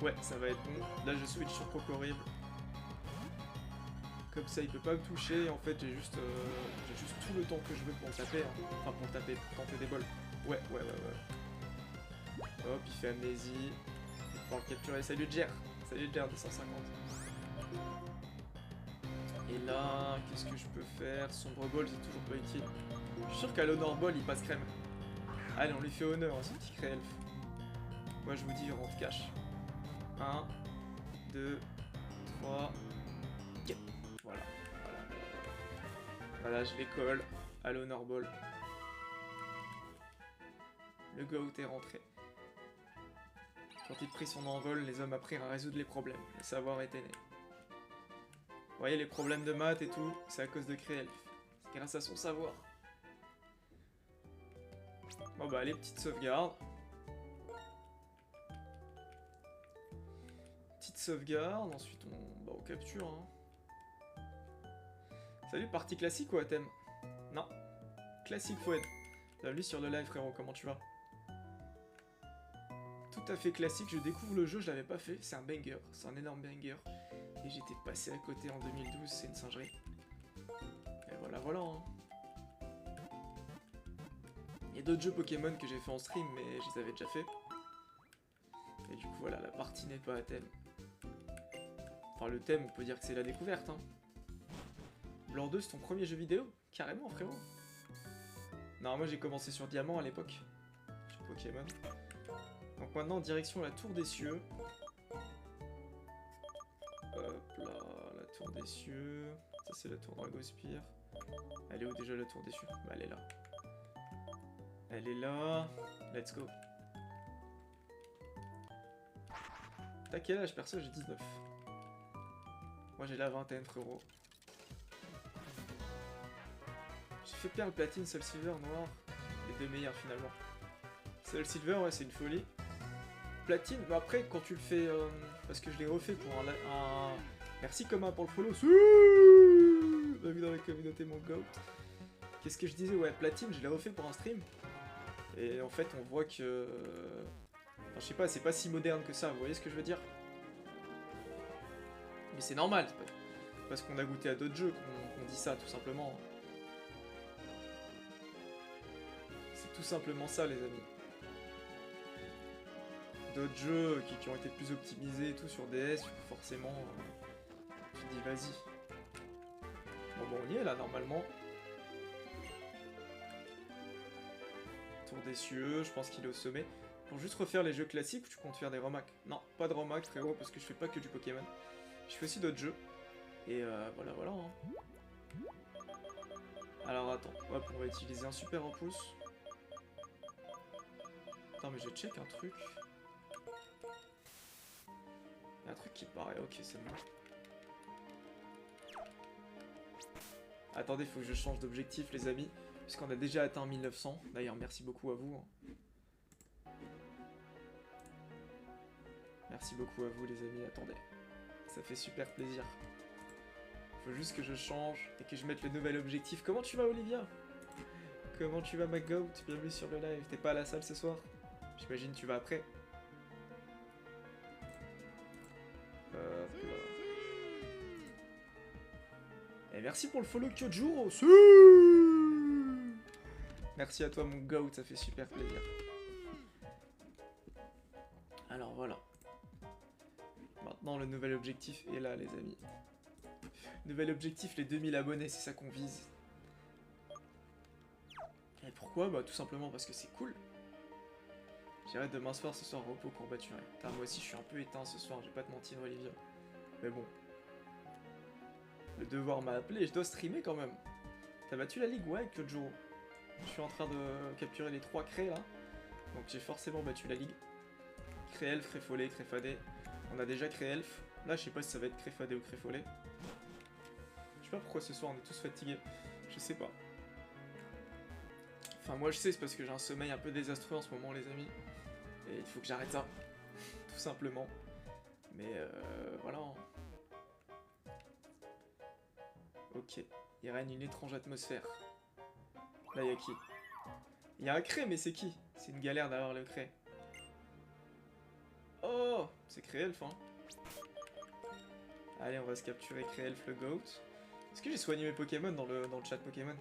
Ouais, ça va être bon. Là je switch sur Cocorib. Comme ça il peut pas me toucher et en fait j'ai juste tout le temps que je veux pour le taper. Hein. Enfin pour le taper, pour tenter des bols. Ouais. Hop, il fait amnésie. Pour le capturer. Salut Jer. Salut Jer 250. Et là, qu'est-ce que je peux faire? Sombre ball, c'est toujours pas utile. Je suis sûr qu'à l'honneur ball, il passe crème. Allez, on lui fait honneur, hein, ce petit cré-elfe. Moi, je vous dis, rentre cash. 1, 2, 3, 4. Voilà. Voilà, je les colle à l'honneur ball. Le goat est rentré. Quand il prit son envol, les hommes apprirent à résoudre les problèmes. Le savoir était né. Vous voyez les problèmes de maths et tout, c'est à cause de Créelf. C'est grâce à son savoir. Bon bah allez, petite sauvegarde. Petite sauvegarde, ensuite on capture. Hein. Salut, partie classique ou à thème? Non. Classique Foued. Bienvenue sur le live frérot, comment tu vas? Tout à fait classique, je découvre le jeu, je l'avais pas fait, c'est un banger, c'est un énorme banger. Et j'étais passé à côté en 2012, c'est une singerie. Et voilà, hein. Il y a d'autres jeux Pokémon que j'ai fait en stream, mais je les avais déjà fait. Et du coup, voilà, la partie n'est pas à thème. Enfin, le thème, on peut dire que c'est la découverte, hein. Blanc 2, c'est ton premier jeu vidéo? Carrément, frérot. Non, moi j'ai commencé sur Diamant à l'époque. Sur Pokémon. Donc maintenant, direction la Tour des Cieux. Hop là, la Tour des Cieux. Ça, c'est la Tour Dragospire. Elle est où déjà la Tour des Cieux? Bah, elle est là. Elle est là. Let's go. T'as quel âge, perso? J'ai 19. Moi, j'ai la vingtaine, frérot. J'ai fait perle, platine, Soul Silver, noir. Les deux meilleurs, finalement. Soul Silver, ouais, c'est une folie. Platine, bah après, quand tu le fais... parce que je l'ai refait pour un... Merci Coma pour le follow. Bienvenue dans la communauté, mon goat. Qu'est-ce que je disais? Ouais, platine, je l'ai refait pour un stream. Et en fait, on voit que... Enfin, je sais pas, c'est pas si moderne que ça, vous voyez ce que je veux dire? Mais c'est normal, c'est pas... parce qu'on a goûté à d'autres jeux qu'on dit ça, tout simplement. C'est tout simplement ça, les amis. D'autres jeux qui ont été plus optimisés et tout sur DS, forcément, tu te dis vas-y. Bon, on y est là, normalement. Tour des cieux, je pense qu'il est au sommet. Pour juste refaire les jeux classiques, ou tu comptes faire des remaks? Non, pas de remake, frérot, parce que je fais pas que du Pokémon. Je fais aussi d'autres jeux. Et voilà. Hein. Alors attends, hop, on va utiliser un super en pouce. Attends, mais je check un truc. Il y a un truc qui paraît, ok, c'est bon. Attendez, faut que je change d'objectif, les amis, puisqu'on a déjà atteint 1900. D'ailleurs, merci beaucoup à vous. Hein. Merci beaucoup à vous, les amis. Attendez, ça fait super plaisir. Faut juste que je change et que je mette le nouvel objectif. Comment tu vas, Olivia? Comment tu vas, ma goat? Bienvenue sur le live. T'es pas à la salle ce soir? J'imagine tu vas après. Et merci pour le follow Kyojuro. Merci à toi mon goat, ça fait super plaisir. Alors voilà. Maintenant le nouvel objectif est là les amis. Nouvel objectif, les 2000 abonnés, c'est ça qu'on vise. Et pourquoi? Bah tout simplement parce que c'est cool. J'irai demain soir, ce soir repos courbaturé. Putain, moi aussi je suis un peu éteint ce soir, j'ai pas te mentir Olivia. Mais bon. Le devoir m'a appelé, je dois streamer quand même. T'as battu la ligue? Ouais, Kyojuro. Je suis en train de capturer les 3 craies là. Donc j'ai forcément battu la ligue. Créelf, Créfollet, Créfadé. On a déjà Créelf. Là je sais pas si ça va être Créfadé ou Créfollet. Je sais pas pourquoi ce soir on est tous fatigués. Je sais pas. Enfin moi je sais, c'est parce que j'ai un sommeil un peu désastreux en ce moment les amis. Et il faut que j'arrête ça. Tout simplement. Mais voilà. Ok. Il règne une étrange atmosphère. Là y'a qui? Il y a un cré, mais c'est qui? C'est une galère d'avoir le cré. Oh, c'est Créelf, hein. Allez, on va se capturer Créelf le goat. Est-ce que j'ai soigné mes Pokémon dans le chat Pokémon?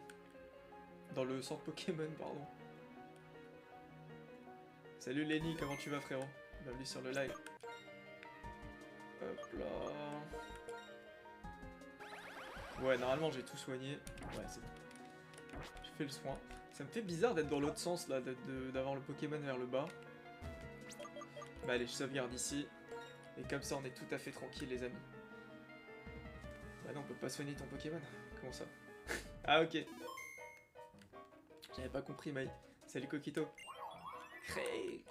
Dans le centre Pokémon, pardon. Salut Lenny, comment tu vas frérot? Bienvenue sur le live. Hop là. Ouais, normalement j'ai tout soigné. Ouais, c'est bon. J'ai fait le soin. Ça me fait bizarre d'être dans l'autre sens là, d'avoir le Pokémon vers le bas. Bah allez, je sauvegarde ici. Et comme ça, on est tout à fait tranquille, les amis. Bah non, on peut pas soigner ton Pokémon. Comment ça? Ah ok. J'avais pas compris, Maï. Salut Coquito. Cré.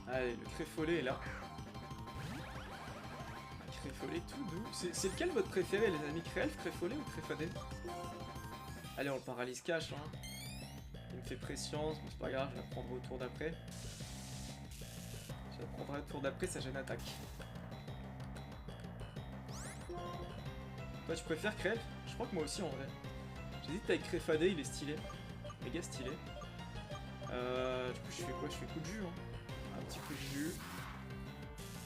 Allez, le Créfollet est là. Créfollet tout doux. C'est lequel votre préféré, les amis? Créelf, Créfollet ou Créfadé? Allez, on le paralyse cash, hein. Il me fait prescience, bon c'est pas grave, je vais la prendre au tour d'après. Je la prendrai au tour d'après, ça gêne attaque. Toi tu préfères Créelf? Je crois que moi aussi en vrai. J'hésite avec Créfadé, il est stylé. Méga stylé. Du coup je fais quoi? Je fais coup de jus, hein. Un petit coup de jus.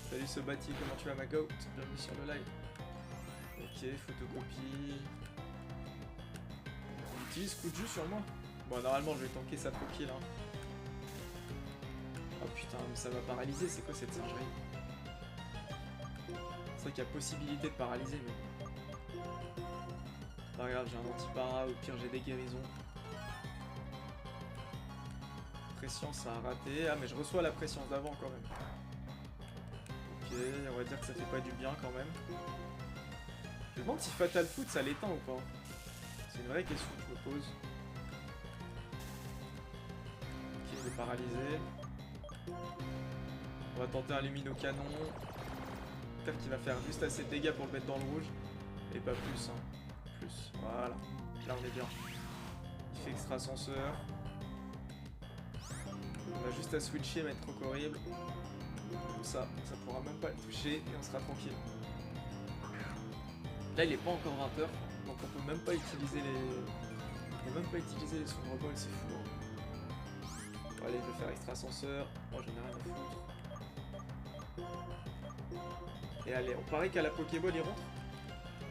Salut Sobati, comment tu vas ma goat? Bienvenue sur le live. Ok, photocopie. On utilise coup de jus sur moi. Bon, normalement, je vais tanker sa pokill. Hein. Oh putain, mais ça va paralyser. C'est quoi cette singerie? C'est vrai qu'il y a possibilité de paralyser, mais. Pas grave, j'ai un anti-para. Au pire, j'ai des guérisons. Pression, ça a raté. Ah, mais je reçois la pression d'avant quand même. Ok, on va dire que ça fait pas du bien quand même. Je me demande si Fatal Foot ça l'éteint ou pas. C'est une vraie question que je me pose. Ok, il est paralysé. On va tenter un lumino-canon. J'espère qu'il va faire juste assez de dégâts pour le mettre dans le rouge. Et pas plus, hein. Plus, voilà. Là on est bien. Il fait extra ascenseur. On a juste à switcher, mettre trop horrible. Comme ça pourra même pas le toucher et on sera tranquille. Là il est pas encore 20h, donc on peut même pas utiliser les. On peut même pas utiliser les sombres bols, c'est fou. Hein. Bon, allez, je vais faire extra ascenseur. Moi j'en ai rien à foutre. Et allez, on paraît qu'à la Pokéball il rentre.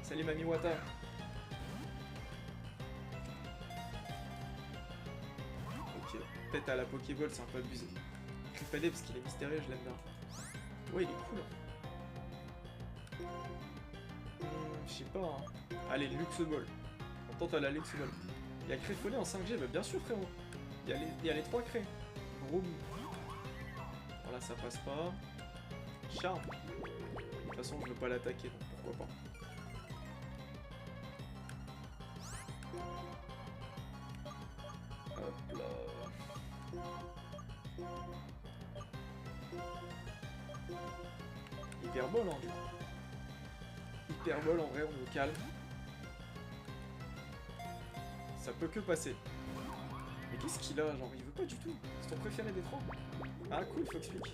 Salut Mami Wata. Ok, peut-être à la Pokéball c'est un peu abusé. Créfadé parce qu'il est mystérieux, je l'aime bien. Ouais, il est cool. Je sais pas. Hein. Allez, Luxe Ball. On tente à la Luxe Ball. Il y a Créfollet en 5G, bah bien sûr frérot. Il y a les 3 craies. Vroom. Voilà, ça passe pas. Charme. De toute façon, je veux pas l'attaquer, donc pourquoi pas. Hop là. Hyperbole, hein, du coup. Hyperbole, en vrai, on est au calme. Ça peut que passer. Mais qu'est-ce qu'il a? Genre, il veut pas du tout. C'est ton préféré des 3. Ah, cool, faut expliquer.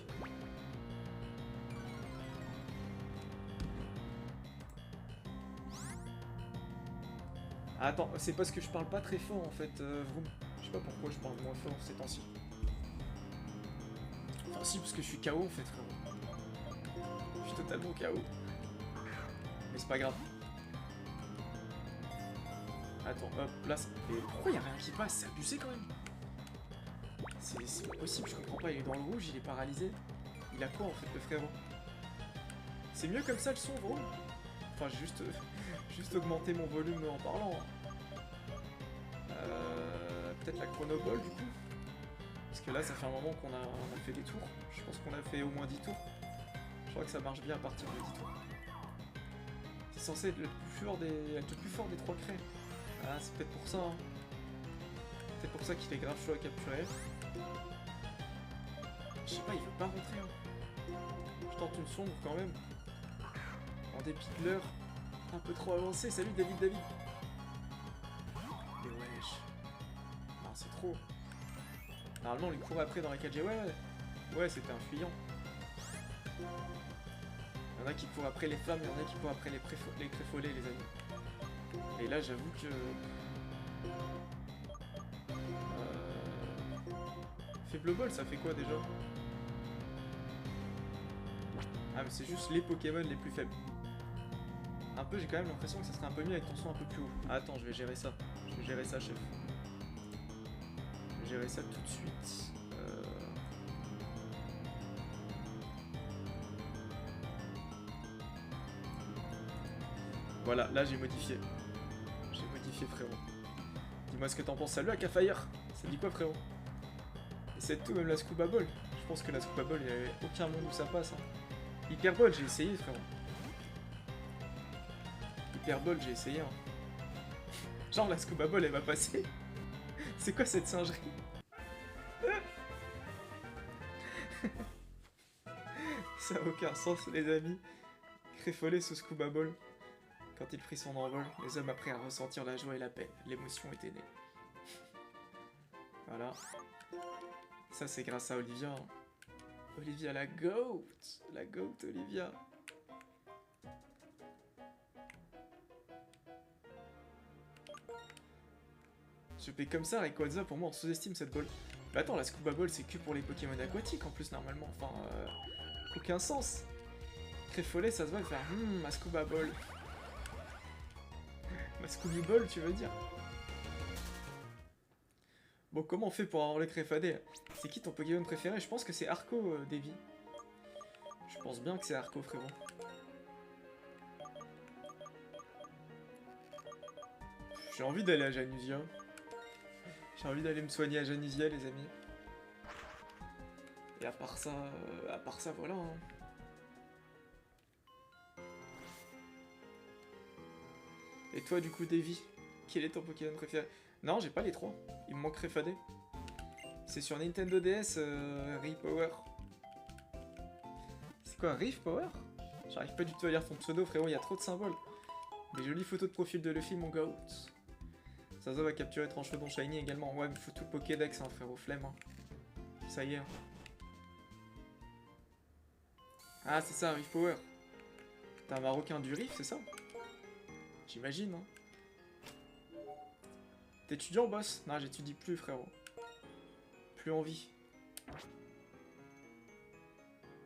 Ah, attends, c'est parce que je parle pas très fort, en fait, Vroom. Je sais pas pourquoi je parle moins fort ces temps-ci. Enfin, si, parce que je suis KO, en fait, frérot. Je suis totalement KO. Mais c'est pas grave. Attends, hop, là, mais pourquoi y'a rien qui passe? C'est abusé quand même. C'est pas possible, je comprends pas, il est dans le rouge, il est paralysé. Il a quoi en fait le frérot? C'est mieux comme ça le son, gros? Enfin, j'ai juste augmenté mon volume en parlant. Peut-être la chronoball du coup? Parce que là, ça fait un moment qu'on a fait des tours. Je pense qu'on a fait au moins 10 tours. Je crois que ça marche bien à partir de 10 tours. C'est censé être le plus fort des 3 craies. Ah, c'est peut-être pour ça. Hein. C'est pour ça qu'il est grave chaud à capturer. Je sais pas, il veut pas rentrer. Hein. Je tente une sombre quand même. En dépit de l'heure un peu trop avancée. Salut David. Mais wesh. Non, c'est trop. Normalement, on lui court après dans la 4G. Ouais, c'était un fuyant. Il y en a qui courent après les flammes, il y en a qui courent après les créfolés, les amis. Et là, j'avoue que... Faible ball, ça fait quoi déjà? Ah, mais c'est juste les Pokémon les plus faibles. Un peu, j'ai quand même l'impression que ça serait un peu mieux avec ton son un peu plus haut. Ah, attends, je vais gérer ça. Je vais gérer ça, chef. Je vais gérer ça tout de suite. Voilà, là j'ai modifié. J'ai modifié, frérot. Dis-moi ce que t'en penses. Salut à Cafire. Ça dit quoi, frérot? Et c'est tout, même la Scuba Ball. Je pense que la Scuba Ball, il n'y a aucun monde où ça passe. Hein. Hyper Ball, j'ai essayé, frérot. Hyper Ball, j'ai essayé. Hein. Genre, la Scuba Ball, elle va passer. C'est quoi cette singerie? Ça n'a aucun sens, les amis. Créfolé sous Scuba Ball. Quand il prit son envol, les hommes apprirent à ressentir la joie et la peine. L'émotion était née. Voilà. Ça, c'est grâce à Olivia. Hein. Olivia, la GOAT. La GOAT, Olivia. Je fais comme ça, Rayquaza, pour moi, on sous-estime cette balle. Mais attends, la Scuba Ball, c'est que pour les Pokémon aquatiques, en plus, normalement. Enfin, aucun sens. Créfollet, ça se voit faire ma Scuba Ball. Ma Scooby Ball, tu veux dire? Bon, comment on fait pour avoir le Créfadé? C'est qui ton Pokémon préféré? Je pense que c'est Arco, Davy. Je pense bien que c'est Arco, frérot. J'ai envie d'aller à Janusia. J'ai envie d'aller me soigner à Janusia, les amis. Et à part ça, voilà. Hein. Et toi, du coup, Davy, quel est ton Pokémon préféré? Non, j'ai pas les 3. Il me manque Créfadé. C'est sur Nintendo DS, Reef Power. C'est quoi, Reef Power? J'arrive pas du tout à lire ton pseudo, frérot, il y a trop de symboles. Des jolies photos de profil de Luffy, mon goat. Sazo va capturer Tranchodon Shiny également. Ouais, mais faut tout le Pokédex, hein, frérot, flemme. Hein. Ça y est. Hein. Ah, c'est ça, Reef Power. T'es un Marocain du Reef, c'est ça? J'imagine, hein. T'étudiant, boss? Non, j'étudie plus, frérot. Plus envie.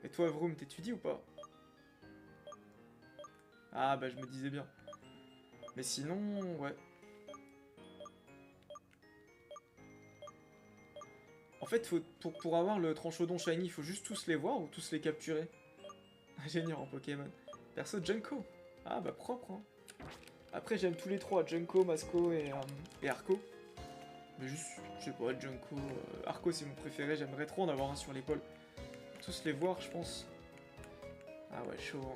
Et toi, Vroom, t'étudies ou pas? Ah, bah, je me disais bien. Mais sinon, ouais. En fait, faut, pour avoir le Tranchodon Shiny, il faut juste tous les voir ou tous les capturer. Ingénieur en Pokémon. Perso, Junko. Ah, bah, propre, hein. Après, j'aime tous les trois, Junko, Masco et Arco. Mais juste, je sais pas, Junko, Arco c'est mon préféré, j'aimerais trop en avoir un sur l'épaule. Tous les voir, je pense. Ah ouais, chaud. Hein.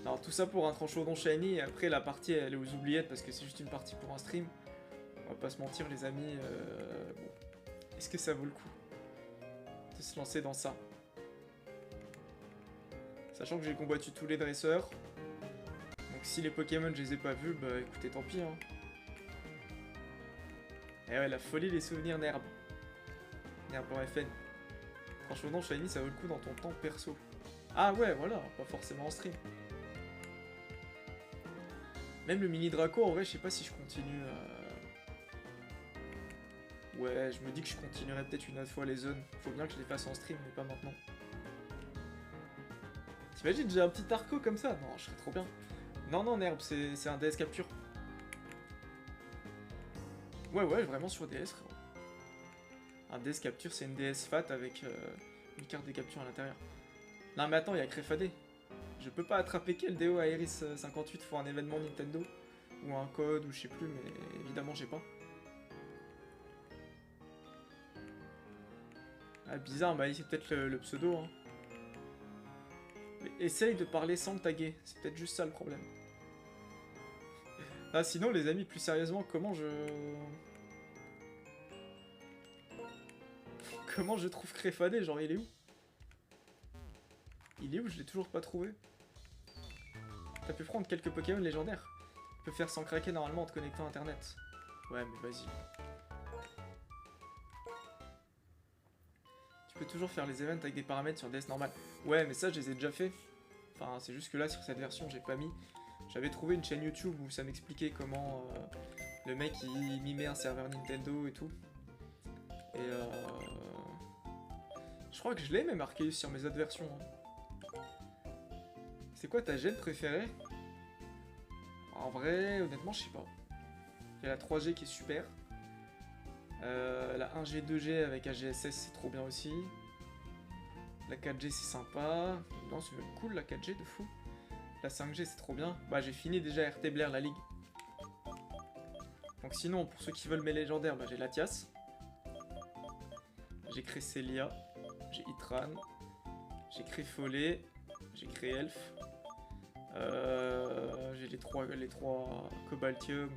Alors, tout ça pour un Tranchodon Shiny, et après la partie elle est aux oubliettes parce que c'est juste une partie pour un stream. On va pas se mentir, les amis. Bon. Est-ce que ça vaut le coup de se lancer dans ça? Sachant que j'ai combattu tous les dresseurs. Donc si les Pokémon je les ai pas vus, bah écoutez, tant pis. Hein. Et ouais, la folie des souvenirs NERB. NERB.fn. Tranchodon Shiny, ça vaut le coup dans ton temps perso. Ah ouais, voilà, pas forcément en stream. Même le mini Draco, en vrai, je sais pas si je continue Ouais, je me dis que je continuerai peut-être une autre fois les zones. Faut bien que je les fasse en stream, mais pas maintenant. T'imagines, j'ai un petit arco comme ça? Non, je serais trop bien. Non, non, Nerb, c'est un DS capture. Ouais, ouais, vraiment sur DS, frérot. Un DS capture, c'est une DS fat avec une carte de capture à l'intérieur. Non, mais attends, il y a Crefadé. Je peux pas attraper quel DO à Iris 58 pour un événement Nintendo? Ou un code, ou je sais plus, mais évidemment, j'ai pas. Ah, bizarre, bah, c'est peut-être le pseudo, hein. Mais essaye de parler sans le taguer, c'est peut-être juste ça le problème. Ah, sinon, les amis, plus sérieusement, comment je... Comment je trouve Crefadé? Genre, il est où? Il est où? Je l'ai toujours pas trouvé. T'as pu prendre quelques Pokémon légendaires. Tu peux faire sans craquer normalement en te connectant à internet. Ouais, mais vas-y. Tu peux toujours faire les events avec des paramètres sur DS normal. Ouais, mais ça, je les ai déjà fait. Enfin, c'est juste que là, sur cette version, j'ai pas mis. J'avais trouvé une chaîne YouTube où ça m'expliquait comment le mec il mimait un serveur Nintendo et tout. Et je crois que je l'ai même marqué sur mes autres versions. Hein. C'est quoi ta gêne préférée? En vrai, honnêtement, je sais pas. Il y a la 3G qui est super. La 1G, 2G avec AGSS, c'est trop bien aussi. La 4G, c'est sympa. Non, c'est même cool la 4G de fou. La 5G, c'est trop bien. Bah, j'ai fini déjà RT Blair la ligue. Donc, sinon, pour ceux qui veulent mes légendaires, bah, j'ai Latias. J'ai Cresselia. J'ai Itran. J'ai Créfollet. J'ai Créelf. J'ai les trois Cobaltium,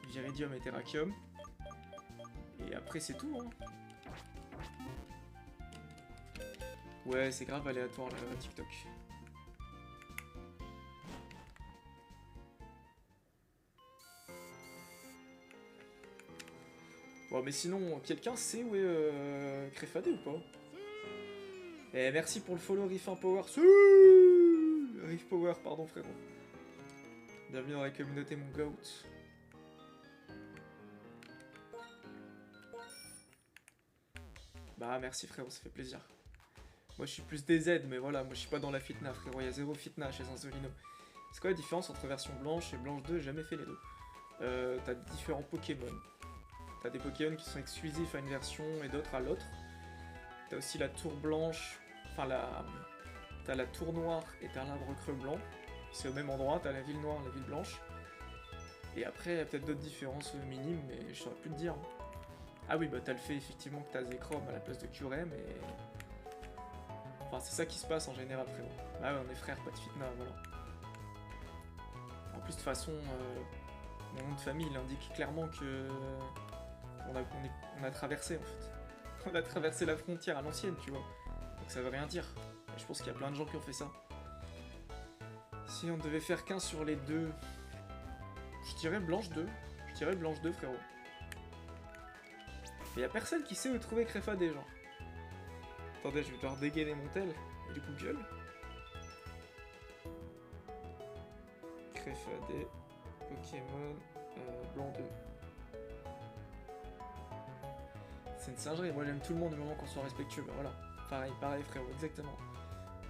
Viridium et Terrakium. Et après c'est tout hein. Ouais c'est grave aléatoire le TikTok. Bon mais sinon quelqu'un sait où est Crefadé ou pas? Eh merci pour le follow Riff Power. Riff Power pardon frérot. Bienvenue dans la communauté mon goat. Bah merci frérot, ça fait plaisir. Moi je suis plus DZ, mais voilà, moi je suis pas dans la fitna frérot, il y a zéro fitna chez Anzolino. C'est quoi la différence entre version blanche et blanche 2? J'ai jamais fait les deux. T'as différents Pokémon. T'as des Pokémon qui sont exclusifs à une version et d'autres à l'autre. T'as aussi la tour blanche, enfin t'as la tour noire et t'as l'arbre creux blanc. C'est au même endroit, t'as la ville noire, la ville blanche. Et après, il y a peut-être d'autres différences minimes, mais je saurais plus te dire. Ah oui, bah t'as le fait effectivement que t'as Zekrom à la place de Kyurem, et... Enfin, c'est ça qui se passe en général, frérot. Ah ouais, on est frères, pas de fitna, voilà. En plus, de toute façon, mon nom de famille, il indique clairement que... On a traversé, en fait. On a traversé la frontière à l'ancienne, tu vois. Donc ça veut rien dire. Et je pense qu'il y a plein de gens qui ont fait ça. Si on devait faire qu'un sur les deux... Je dirais blanche 2. Je dirais blanche 2, frérot. Mais y'a personne qui sait où trouver Crefadé, genre. Attendez, je vais devoir dégainer mon tel. Et du coup, gueule. Crefadé. Pokémon. Blanc 2. C'est une singerie. Moi, j'aime tout le monde du moment qu'on soit respectueux. Bah voilà. Pareil, frérot. Exactement.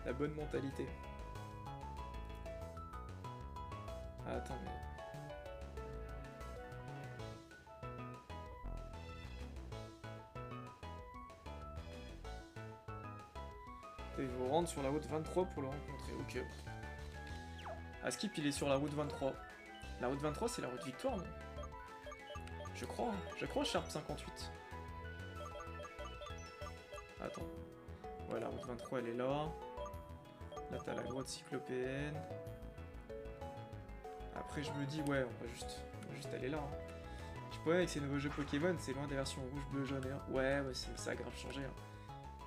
La bonne mentalité. Ah, attends, mais... Il faut rendre sur la route 23 pour le rencontrer, ok. Askip il est sur la route 23. La route 23 c'est la route Victoire, non? Je crois Sharp 58. Attends. Ouais la route 23 elle est là. Là t'as la grotte cyclopéenne. Après je me dis ouais on va juste aller là. Hein. Le problème avec ces nouveaux jeux Pokémon c'est loin des versions rouge, bleu, jaune et or. Ouais ça a grave changé. Hein.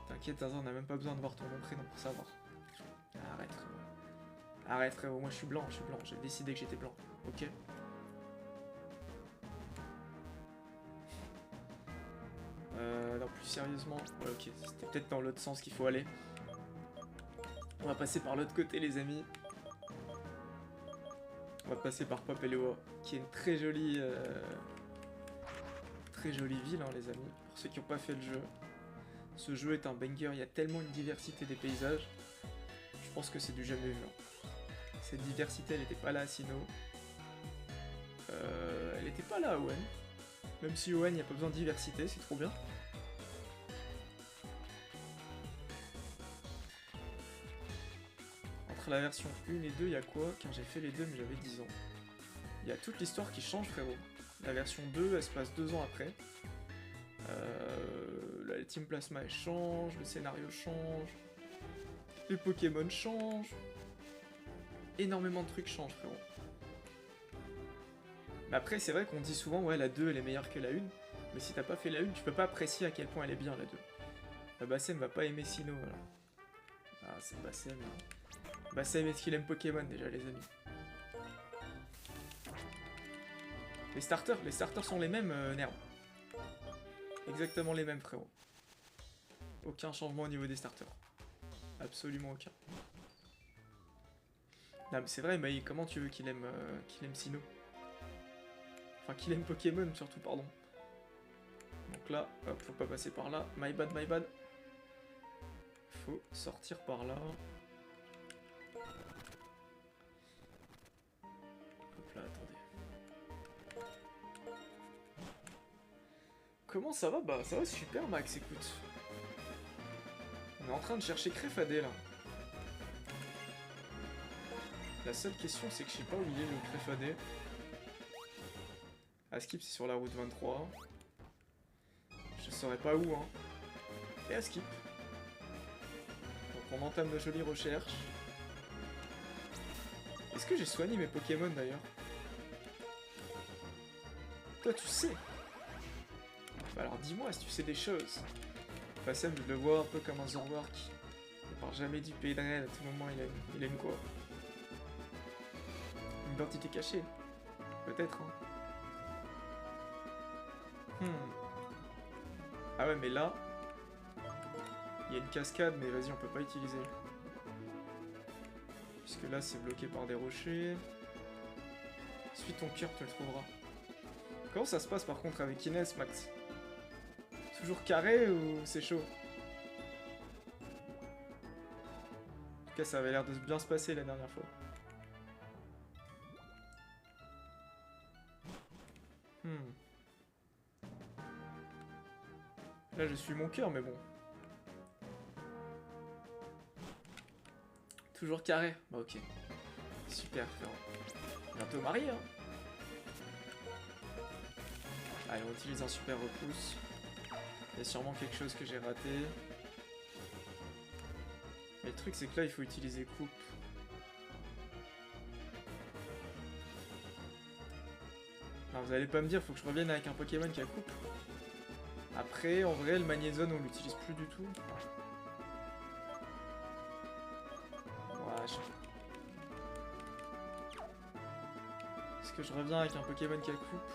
T'inquiète, on n'a même pas besoin de voir ton nom prénom pour savoir. Arrête frérot. Arrête frérot, moi je suis blanc. J'ai décidé que j'étais blanc. Ok. Non, plus sérieusement. Ouais, ok, c'était peut-être dans l'autre sens qu'il faut aller. On va passer par l'autre côté, les amis. On va passer par Popelua, qui est une très jolie ville, hein, les amis. Pour ceux qui n'ont pas fait le jeu. Ce jeu est un banger, il y a tellement une diversité des paysages. Je pense que c'est du jamais vu. Hein. Cette diversité, elle était pas là à Sinnoh. Elle était pas là à Owen. Même si Owen, il n'y a pas besoin de diversité, c'est trop bien. Entre la version 1 et 2, il y a quoi? Quand j'ai fait les deux, mais j'avais 10 ans. Il y a toute l'histoire qui change, frérot. La version 2, elle se passe 2 ans après. La Team Plasma, elle change, le scénario change. Les Pokémon changent. Énormément de trucs changent, frérot. Mais après, c'est vrai qu'on dit souvent, ouais, la 2, elle est meilleure que la 1. Mais si t'as pas fait la 1, tu peux pas apprécier à quel point elle est bien, la 2. Bassem va pas aimer Sinnoh, voilà. Ah, c'est Bassem. Hein. Bassem, est-ce qu'il aime Pokémon, déjà, les amis? Les starters sont les mêmes, Nerve. Exactement les mêmes, frérot. Aucun changement au niveau des starters. Absolument aucun. Non, mais c'est vrai, Maï, comment tu veux qu'il aime Sinnoh? Enfin, qu'il aime Pokémon, surtout, pardon. Donc là, hop, faut pas passer par là. My bad, my bad. Faut sortir par là. Hop là, attendez. Comment ça va? Bah, ça va super, Max, écoute. On est en train de chercher Crefadé, là. La seule question, c'est que je sais pas où il est, le Crefadé. Askip, c'est sur la route 23. Je saurais pas où, hein. Et Askip. Donc on entame de jolies recherches. Est-ce que j'ai soigné mes Pokémon, d'ailleurs? Toi, tu sais. Bah alors dis-moi si tu sais des choses. Bassem, je le vois un peu comme un Zoroark. Il part jamais du pays de Rennes, à tout moment il a une quoi? Une identité cachée. Peut-être, hein. Ah ouais, mais là, il y a une cascade, mais vas-y, on peut pas utiliser. Puisque là, c'est bloqué par des rochers. Suis ton cœur, tu le trouveras. Comment ça se passe par contre avec Inès, Max? Toujours carré ou c'est chaud? En tout cas, ça avait l'air de bien se passer la dernière fois. Là, je suis mon cœur, mais bon. Toujours carré. Bah ok. Super, frérot. Bientôt marié, hein. Allez, on utilise un super repousse. Il y a sûrement quelque chose que j'ai raté. Mais le truc, c'est que là, il faut utiliser coupe. Non, vous allez pas me dire, faut que je revienne avec un Pokémon qui a coupe. Après, en vrai, le Magnézone, on l'utilise plus du tout. Wesh. Est-ce que je reviens avec un Pokémon qui a coupe?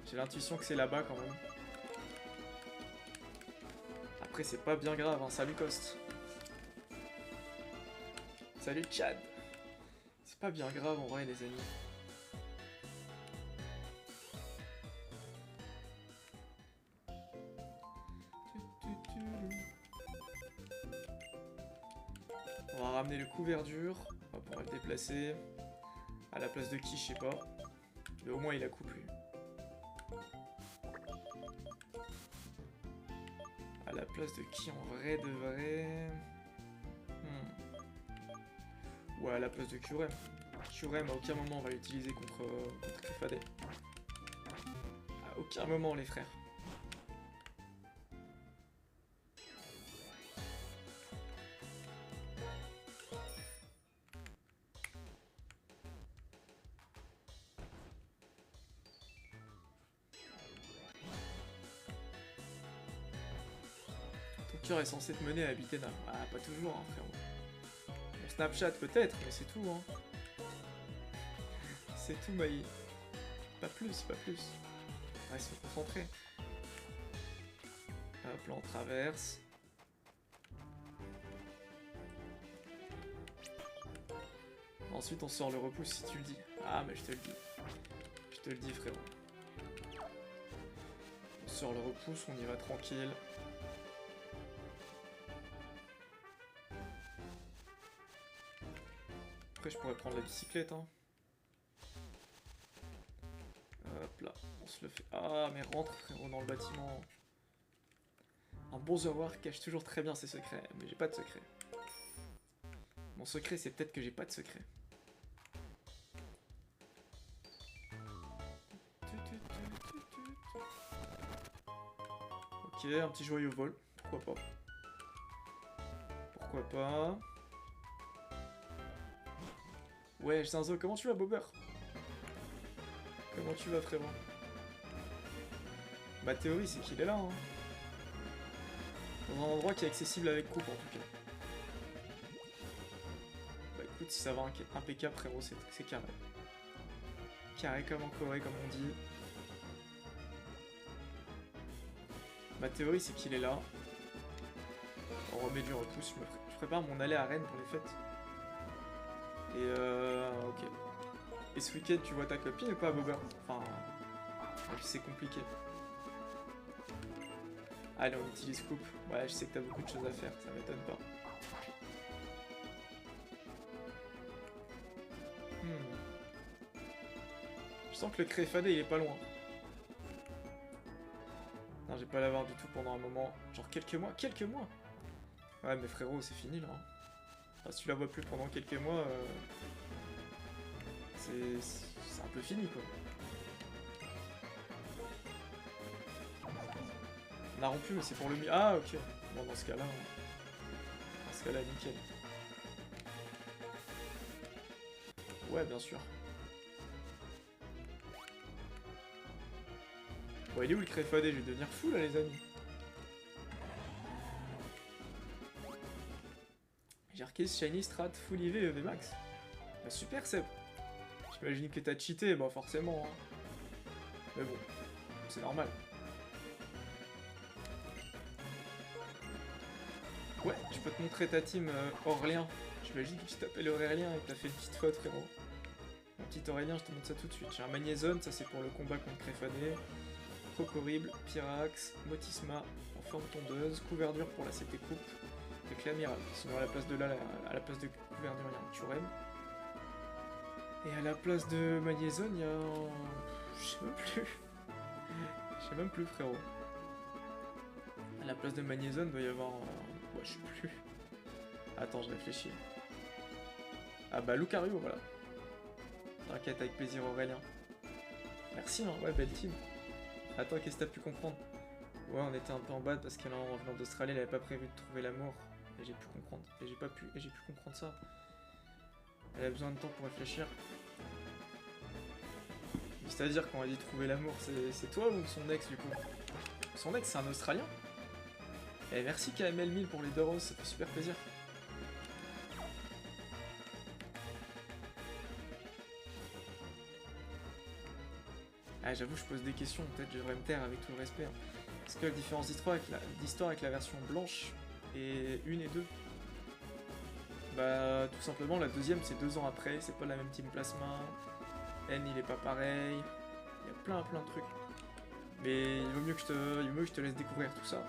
J'ai l'intuition que c'est là-bas quand même. Après, c'est pas bien grave, hein. Salut Cost. Salut Chad. C'est pas bien grave en vrai, les amis. On va ramener le coup verdure. Hop, on va le déplacer. À la place de qui, je sais pas. Mais au moins, il a coupe lui. À la place de qui en vrai de vrai? Ouais, à la place de Kyurem. Kyurem, à aucun moment on va l'utiliser contre Crefadé. À aucun moment, les frères. Ton cœur est censé te mener à Abitena. Ah, pas toujours, hein, frérot. Mon Snapchat peut-être, mais c'est tout, hein. C'est tout, Maï. Pas plus, pas plus. Reste se concentrer. Hop, là on traverse. Ensuite on sort le repousse si tu le dis. Ah mais je te le dis. Je te le dis frérot. On sort le repousse, on y va tranquille. Après, je pourrais prendre la bicyclette, hein. Hop là, on se le fait. Ah, mais rentre, frérot, dans le bâtiment. Un bon Zerwar cache toujours très bien ses secrets, mais j'ai pas de secret. Mon secret, c'est peut-être que j'ai pas de secret. Ok, un petit joyau vol, pourquoi pas. Pourquoi pas. Ouais, Zinzo, comment tu vas, Bobber? Comment tu vas, frérot? Ma théorie, c'est qu'il est là, hein. Dans un endroit qui est accessible avec coupe, en tout cas. Bah écoute, si ça va impeccable, frérot, c'est carré. Carré comme en Corée, comme on dit. Ma théorie, c'est qu'il est là. On remet du repousse. Je prépare mon aller à Rennes pour les fêtes. Et ok. Et ce week-end, tu vois ta copine ou pas, Bobber? Enfin, c'est compliqué. Allez, on utilise coupe. Ouais, je sais que t'as beaucoup de choses à faire, ça m'étonne pas. Je sens que le Créfadé, il est pas loin. Non, j'ai pas l'avoir du tout pendant un moment. Genre quelques mois. Quelques mois? Ouais, mais frérot, c'est fini, là. Enfin, si tu la vois plus pendant quelques mois, c'est un peu fini, quoi. On a rompu, mais c'est pour le mieux. Ah, ok. Bon, dans ce cas-là, nickel. Ouais, bien sûr. Bon, il est où le Créfadé? Je vais devenir fou, là, les amis. Jarkis, Shiny, Strat, Full IV, EV Max. Bah, super, Seb. J'imagine que t'as cheaté, bah forcément. Hein. Mais bon, c'est normal. Ouais, je peux te montrer ta team Aurélien. J'imagine que tu t'appelles Aurélien et que t'as fait une petite faute, frérot. Mon petit Aurélien, je te montre ça tout de suite. J'ai un Magnézone, ça c'est pour le combat contre Créfadé. Croc horrible, Pyrax, Motisma en forme tondeuse, Couverture pour la CT coupe, avec l'amiral. Sinon à la place de là, à la place de Couverture, il y a un Turem. Et à la place de Magnézone, il y a un... Je sais même plus. Je sais même plus, frérot. À la place de Magnézone, il doit y avoir un... Ouais, je sais plus. Attends, je réfléchis. Ah bah Lucario, voilà. T'inquiète, avec plaisir Aurélien. Merci, hein, ouais, belle team. Attends, qu'est-ce que t'as pu comprendre? Ouais, on était un peu en bad parce qu'en revenant d'Australie, elle avait pas prévu de trouver l'amour. Et j'ai pu comprendre. Et j'ai pas pu. Et j'ai pu comprendre ça. Elle a besoin de temps pour réfléchir. C'est-à-dire quand elle dit trouver l'amour, c'est toi ou son ex du coup? Son ex, c'est un Australien? Eh, merci KML1000 pour les 2 roses, ça fait super plaisir. Ah, j'avoue, je pose des questions, peut-être je devrais me taire avec tout le respect. Hein. Est-ce que la différence d'histoire avec la version blanche est 1 et 2? Bah, tout simplement, la deuxième, c'est 2 ans après, c'est pas la même team plasma. N, il est pas pareil. Il y a plein de trucs. Mais il vaut mieux que je te laisse découvrir tout ça.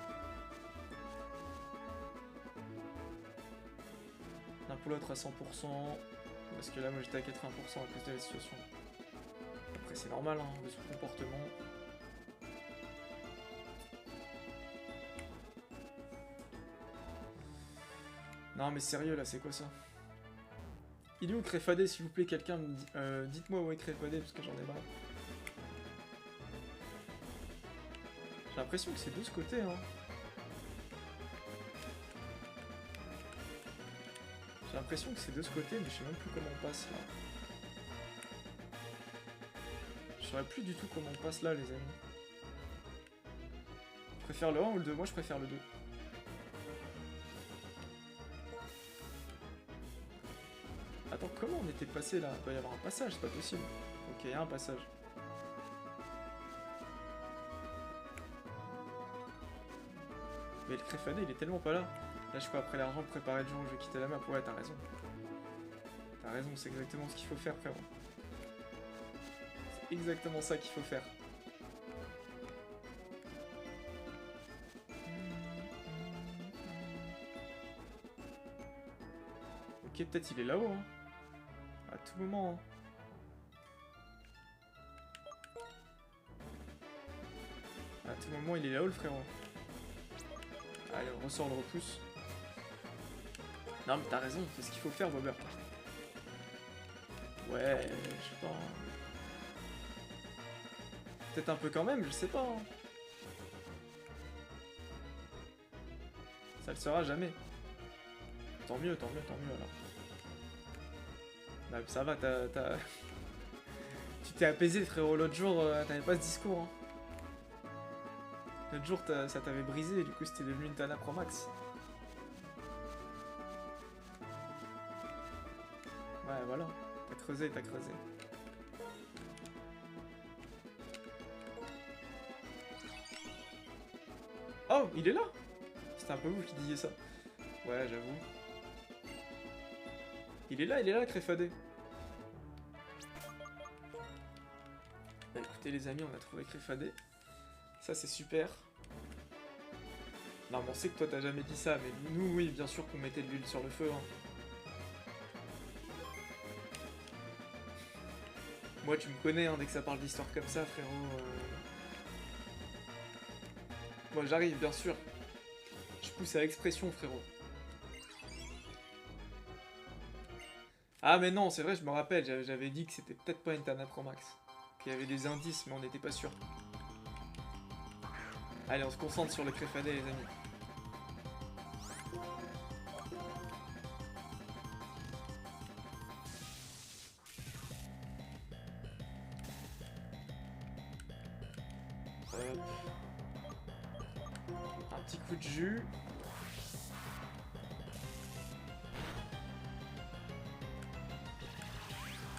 L'un pour l'autre à 100%. Parce que là, moi, j'étais à 80% à cause de la situation. Après, c'est normal, hein, de son comportement. Non, mais sérieux, là, c'est quoi ça? Il est où Créfadé, s'il vous plaît, quelqu'un me dit... dites-moi où est Créfadé, parce que j'en ai marre. J'ai l'impression que c'est de ce côté, hein. J'ai l'impression que c'est de ce côté, mais je sais même plus comment on passe, là. Je saurais plus du tout comment on passe là, les amis. Je préfère le 1 ou le 2? Moi, je préfère le 2. Attends, comment on était passé là? Il doit y avoir un passage, c'est pas possible. Ok, il y a un passage. Mais le Créfadé, il est tellement pas là. Là, je crois après l'argent, préparer le jour où je vais quitter la map. Ouais, t'as raison. T'as raison, c'est exactement ce qu'il faut faire, frérot. C'est exactement ça qu'il faut faire. Ok, peut-être il est là-haut, hein. tout moment. Hein. À tout moment, il est là-haut, le frérot. Allez, on ressort le repousse. Non, mais t'as raison, c'est ce qu'il faut faire, Bobber. Ouais, je sais pas. Hein. Peut-être un peu quand même, je sais pas. Hein. Ça le sera jamais. Tant mieux, tant mieux, tant mieux alors. Bah, ça va, t'as... Tu t'es apaisé, frérot. L'autre jour, t'avais pas ce discours. Hein. L'autre jour, ça t'avait brisé, et du coup, c'était devenu une Tana Pro Max. Ouais, voilà. T'as creusé, t'as creusé. Oh, il est là! C'était un peu vous qui disiez ça. Ouais, j'avoue. Il est là, Créfadé. Bah écoutez les amis, on a trouvé Créfadé. Ça c'est super. Non mais on sait que toi t'as jamais dit ça, mais nous oui, bien sûr qu'on mettait de l'huile sur le feu. Hein. Moi tu me connais, hein, dès que ça parle d'histoire comme ça, frérot. Moi j'arrive, bien sûr. Je pousse à l'expression, frérot. Ah mais non, c'est vrai, je me rappelle, j'avais dit que c'était peut-être pas une Tana Pro Max. Qu'il y avait des indices, mais on n'était pas sûr. Allez, on se concentre sur le Créfadé, les amis. Hop. Un petit coup de jus.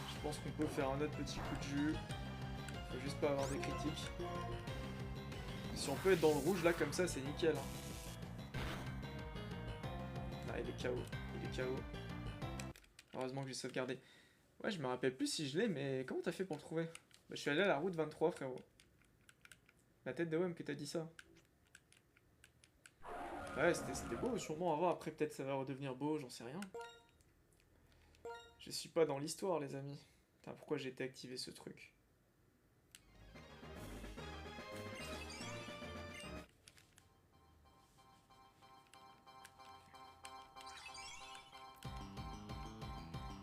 Je pense qu'on peut faire un autre petit coup de jus. Faut juste pas avoir des critiques. Si on peut être dans le rouge là comme ça, c'est nickel. Hein. Ah, il est KO. Il est KO. Heureusement que j'ai sauvegardé. Ouais, je me rappelle plus si je l'ai, mais comment t'as fait pour le trouver? Bah, je suis allé à la route 23, frérot. La tête de Wem que t'as dit ça. Ouais, c'était beau, sûrement avant. Après, peut-être ça va redevenir beau, j'en sais rien. Je suis pas dans l'histoire, les amis. Putain, pourquoi j'ai été activé ce truc?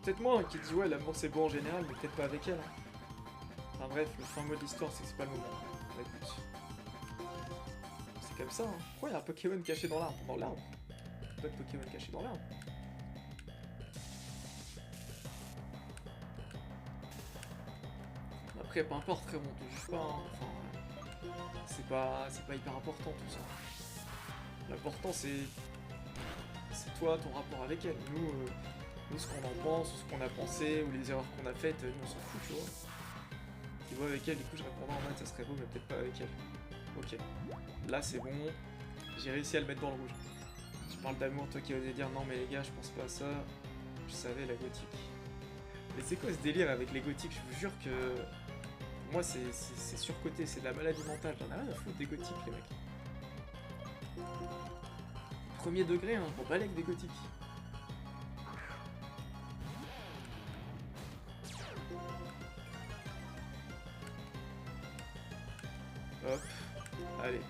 Peut-être moi hein, qui dis ouais, l'amour c'est beau en général, mais peut-être pas avec elle. Hein. Enfin bref, le fin mot de l'histoire, c'est que c'est pas le moment. Bah, écoute. C'est comme ça, hein. Pourquoi il y a un Pokémon caché dans l'arbre? Dans l'arbre? Pas de Pokémon caché dans l'arbre. Après, peu importe, frérot, on te juge pas. Hein. Enfin, c'est pas hyper important tout ça. L'important c'est toi, ton rapport avec elle. Nous, ce qu'on en pense, ce qu'on a pensé, ou les erreurs qu'on a faites, nous on s'en fout, tu vois. Tu vois avec elle, du coup je répondais en mode ça serait beau, mais peut-être pas avec elle. Ok. Là c'est bon, j'ai réussi à le mettre dans le rouge. Tu parles d'amour, toi qui osais dire non mais les gars, je pense pas à ça. Je savais la gothique. Mais c'est quoi ce délire avec les gothiques? Je vous jure que... Pour moi c'est surcoté, c'est de la maladie mentale. J'en ai rien à foutre des gothiques les mecs. Premier degré, hein, on balèque des gothiques. Hop, allez.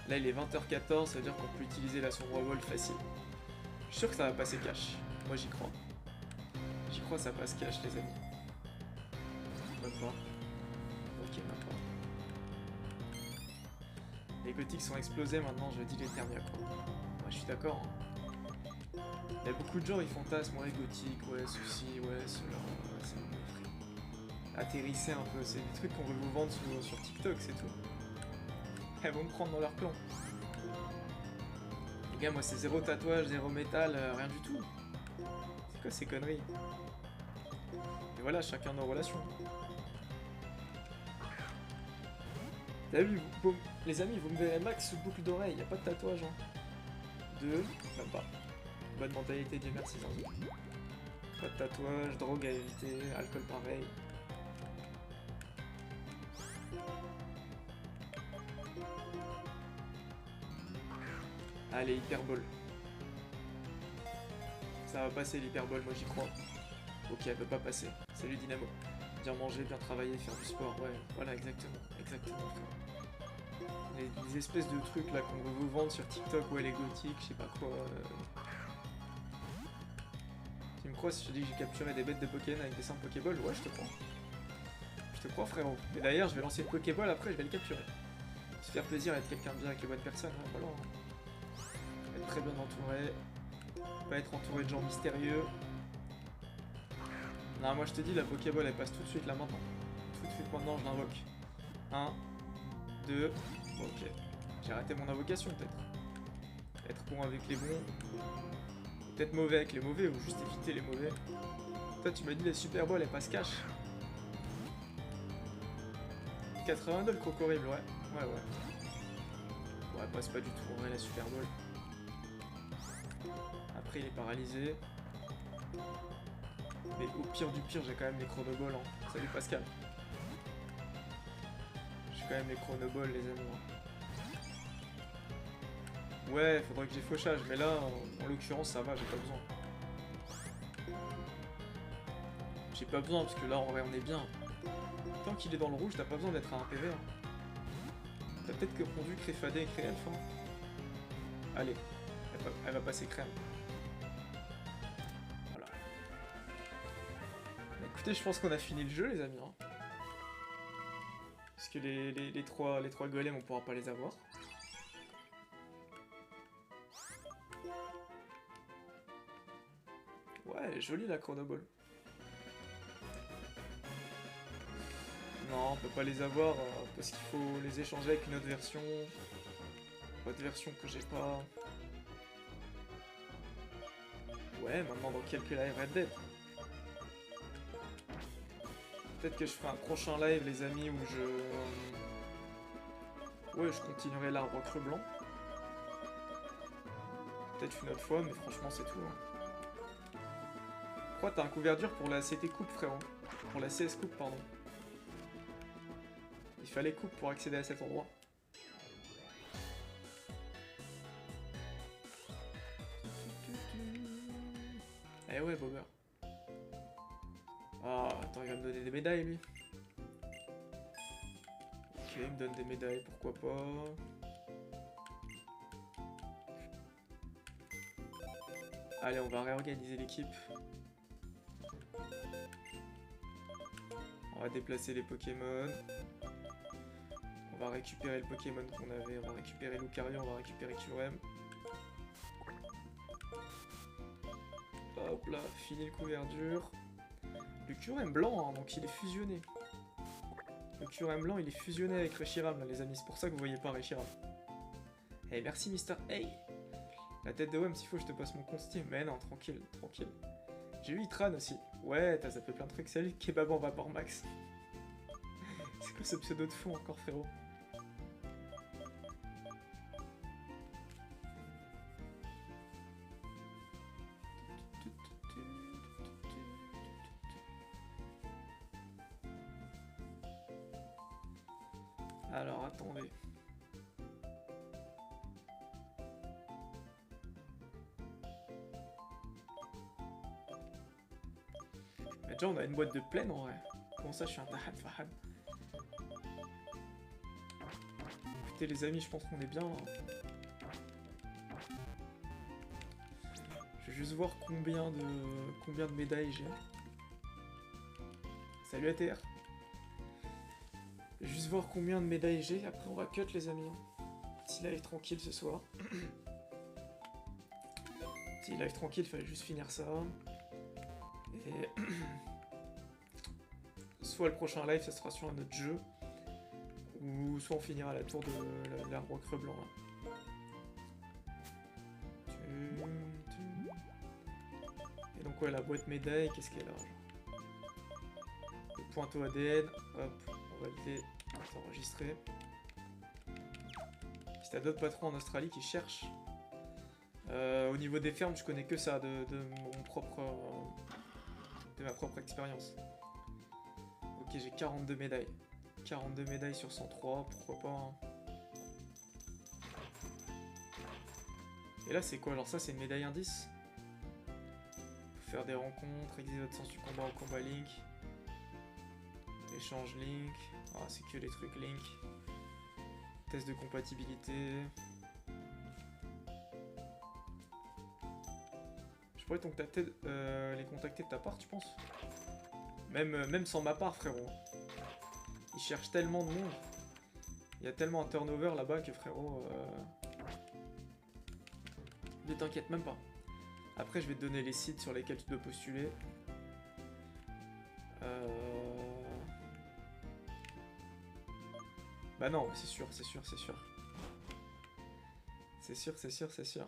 Là il est 20h14, ça veut dire qu'on peut utiliser la sombre vol facile. Je suis sûr que ça va passer cash. Moi j'y crois. J'y crois, ça passe cash les amis. D'accord. Ok, d'accord. Les gothiques sont explosés maintenant, je dis l'Eternia quoi. Moi je suis d'accord. Hein. Il y a beaucoup de gens ils fantasment, ouais gothique, ouais ceci, ouais cela, ouais, c'est mon frère. Atterrissez un peu, c'est des trucs qu'on veut vous vendre sur TikTok, c'est tout. Elles vont me prendre dans leur clan. Les gars, moi c'est zéro tatouage, zéro métal, rien du tout. C'est quoi ces conneries? Et voilà, chacun nos relations. T'as vu, les amis, vous me verrez max sous boucle d'oreille, y a pas de tatouage. Hein. Même pas. Bonne mentalité, Dieu merci. Pas de tatouage, drogue à éviter, alcool pareil. Allez, hyperbole. Ça va passer l'hyperbole, moi j'y crois. Ok, elle peut pas passer. Salut Dynamo. Bien manger, bien travailler, faire du sport, ouais, voilà, exactement, exactement, frère. Les espèces de trucs là qu'on veut vous vendre sur TikTok, ouais, les gothiques, je sais pas quoi. Tu me crois si je te dis que j'ai capturé des bêtes de Pokémon avec des simples Pokéballs? Ouais, je te crois. Je te crois, frérot. Et d'ailleurs, je vais lancer le Pokéball, après je vais le capturer. Se faire plaisir à être quelqu'un de bien avec les bonnes personnes, hein, voilà. Être très bien entouré. Pas être entouré de gens mystérieux. Non, moi je te dis, la Pokéball elle passe tout de suite là maintenant. Tout de suite maintenant, je l'invoque. 1, 2, ok. J'ai raté mon invocation peut-être. Être bon avec les bons. Peut-être mauvais avec les mauvais, ou juste éviter les mauvais. Toi tu m'as dit la Super Ball elle passe cash. 82 le Crocorible, ouais. Ouais, ouais. Bon, elle passe pas du tout en vrai la Super Ball. Après il est paralysé. Mais au pire du pire, j'ai quand même les chronoballs. Hein. Salut Pascal. J'ai quand même les chronoballs, les amis. Hein. Ouais, faudrait que j'ai fauchage, mais là, en l'occurrence, ça va, j'ai pas besoin. J'ai pas besoin, parce que là, en vrai, on est bien. Tant qu'il est dans le rouge, t'as pas besoin d'être à 1 PV. Hein. T'as peut-être que conduit Créfadé et Créelf. Hein. Allez, elle va passer crème. Voilà. Écoutez, je pense qu'on a fini le jeu, les amis. Hein. Parce que les trois golems, on pourra pas les avoir. Ouais, elle est jolie la Chronoball. Non, on peut pas les avoir parce qu'il faut les échanger avec une autre version. Autre version que j'ai pas. Ouais, maintenant dans quelques lives Red Dead. Peut-être que je ferai un prochain live, les amis, où je... Ouais, je continuerai l'arbre creux blanc. Peut-être une autre fois, mais franchement, c'est tout. Hein. Pourquoi t'as un couverture pour la CT Coupe, frérot? Pour la CS Coupe, pardon. Il fallait coupe pour accéder à cet endroit. Eh ouais, Bobber. Ah, attends, il va me donner des médailles, lui. Ok, il me donne des médailles, pourquoi pas. Allez, on va réorganiser l'équipe. On va déplacer les Pokémon. On va récupérer le Pokémon qu'on avait. On va récupérer Lucario, on va récupérer Kyurem. Hop là, fini le couverture. Le Kyurem blanc, hein, donc il est fusionné. Le Kyurem blanc, il est fusionné avec Reshiram, là, les amis. C'est pour ça que vous voyez pas Reshiram. Eh, merci, Mister. Hey! La tête de Wem, s'il faut, je te passe mon compte Steam. Mais non, tranquille, tranquille. J'ai eu Itran aussi. Ouais, t'as zappé plein de trucs. Salut, Kebab en vapeur max. C'est quoi ce pseudo de fond encore, frérot? Alors, attendez. Mais déjà, on a une boîte de plaine en vrai. Comment ça, je suis un Tahad Fahad? Écoutez, les amis, je pense qu'on est bien. Je vais juste voir combien de médailles j'ai. Salut ATR. Je vais juste voir combien de médailles j'ai. Après, on va cut, les amis. Petit live tranquille ce soir. Petit live tranquille, fallait juste finir ça. Et soit le prochain live, ça sera sur un autre jeu, ou soit on finira la tour de l'arbre creux blanc. Là. Et donc ouais, la boîte médaille, qu'est-ce qu'elle a? Le pointeau ADN, hop, on va valider, s'enregistrer. Si t'as d'autres patrons en Australie qui cherchent, au niveau des fermes, je connais que ça de ma propre expérience. Ok, j'ai 42 médailles. 42 médailles sur 103, pourquoi pas. Hein. Et là, c'est quoi? Alors ça, c'est une médaille indice. Faut faire des rencontres, aiguiser votre sens du combat au combat Link. Échange Link. Ah, c'est que les trucs Link. Test de compatibilité. Je pourrais les contacter de ta part, tu penses? Même sans ma part, frérot. Ils cherchent tellement de monde. Il y a tellement un turnover là-bas que, frérot... Ne t'inquiète même pas. Après, je vais te donner les sites sur lesquels tu dois postuler. Bah non, c'est sûr, c'est sûr, c'est sûr. C'est sûr, c'est sûr, c'est sûr.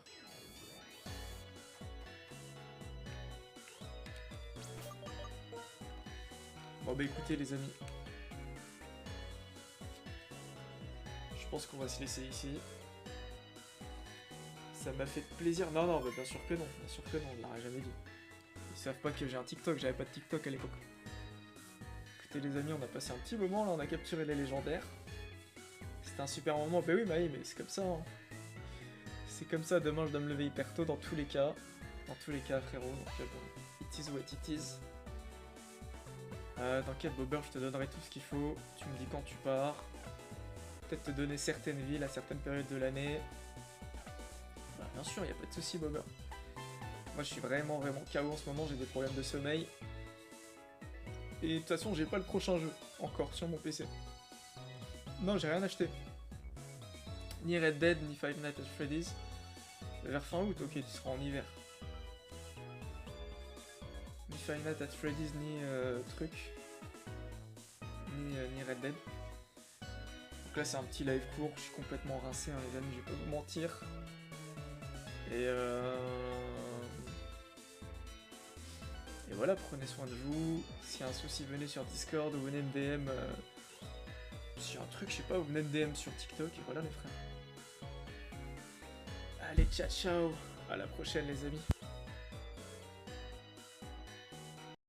Bon bah écoutez les amis. Je pense qu'on va se laisser ici. Ça m'a fait plaisir. Non, non, bah bien sûr que non. Bien sûr que non, on l'aurait jamais dit. Ils savent pas que j'ai un TikTok, j'avais pas de TikTok à l'époque. Écoutez les amis, on a passé un petit moment là, on a capturé les légendaires. C'était un super moment. Bah oui, mais c'est comme ça. Hein. C'est comme ça, demain je dois me lever hyper tôt dans tous les cas. Dans tous les cas, frérot. Donc bon, it is what it is. T'inquiète, Bobber, je te donnerai tout ce qu'il faut. Tu me dis quand tu pars. Peut-être te donner certaines villes à certaines périodes de l'année. Bah, bien sûr, y a pas de souci, Bobber. Moi, je suis vraiment KO en ce moment. J'ai des problèmes de sommeil. Et de toute façon, j'ai pas le prochain jeu encore sur mon PC. Non, j'ai rien acheté. Ni Red Dead, ni Five Nights at Freddy's. Vers fin août, ok, tu seras en hiver. Ni Five Nights at Freddy's, ni truc. Ni Red Dead. Donc là, c'est un petit live court. Je suis complètement rincé, hein, les amis, je vais pas vous mentir. Et voilà, prenez soin de vous. S'il y a un souci, venez sur Discord ou venez me DM. S'il y a un truc, je sais pas, vous venez me DM sur TikTok et voilà les frères. Allez, ciao ciao. À la prochaine les amis.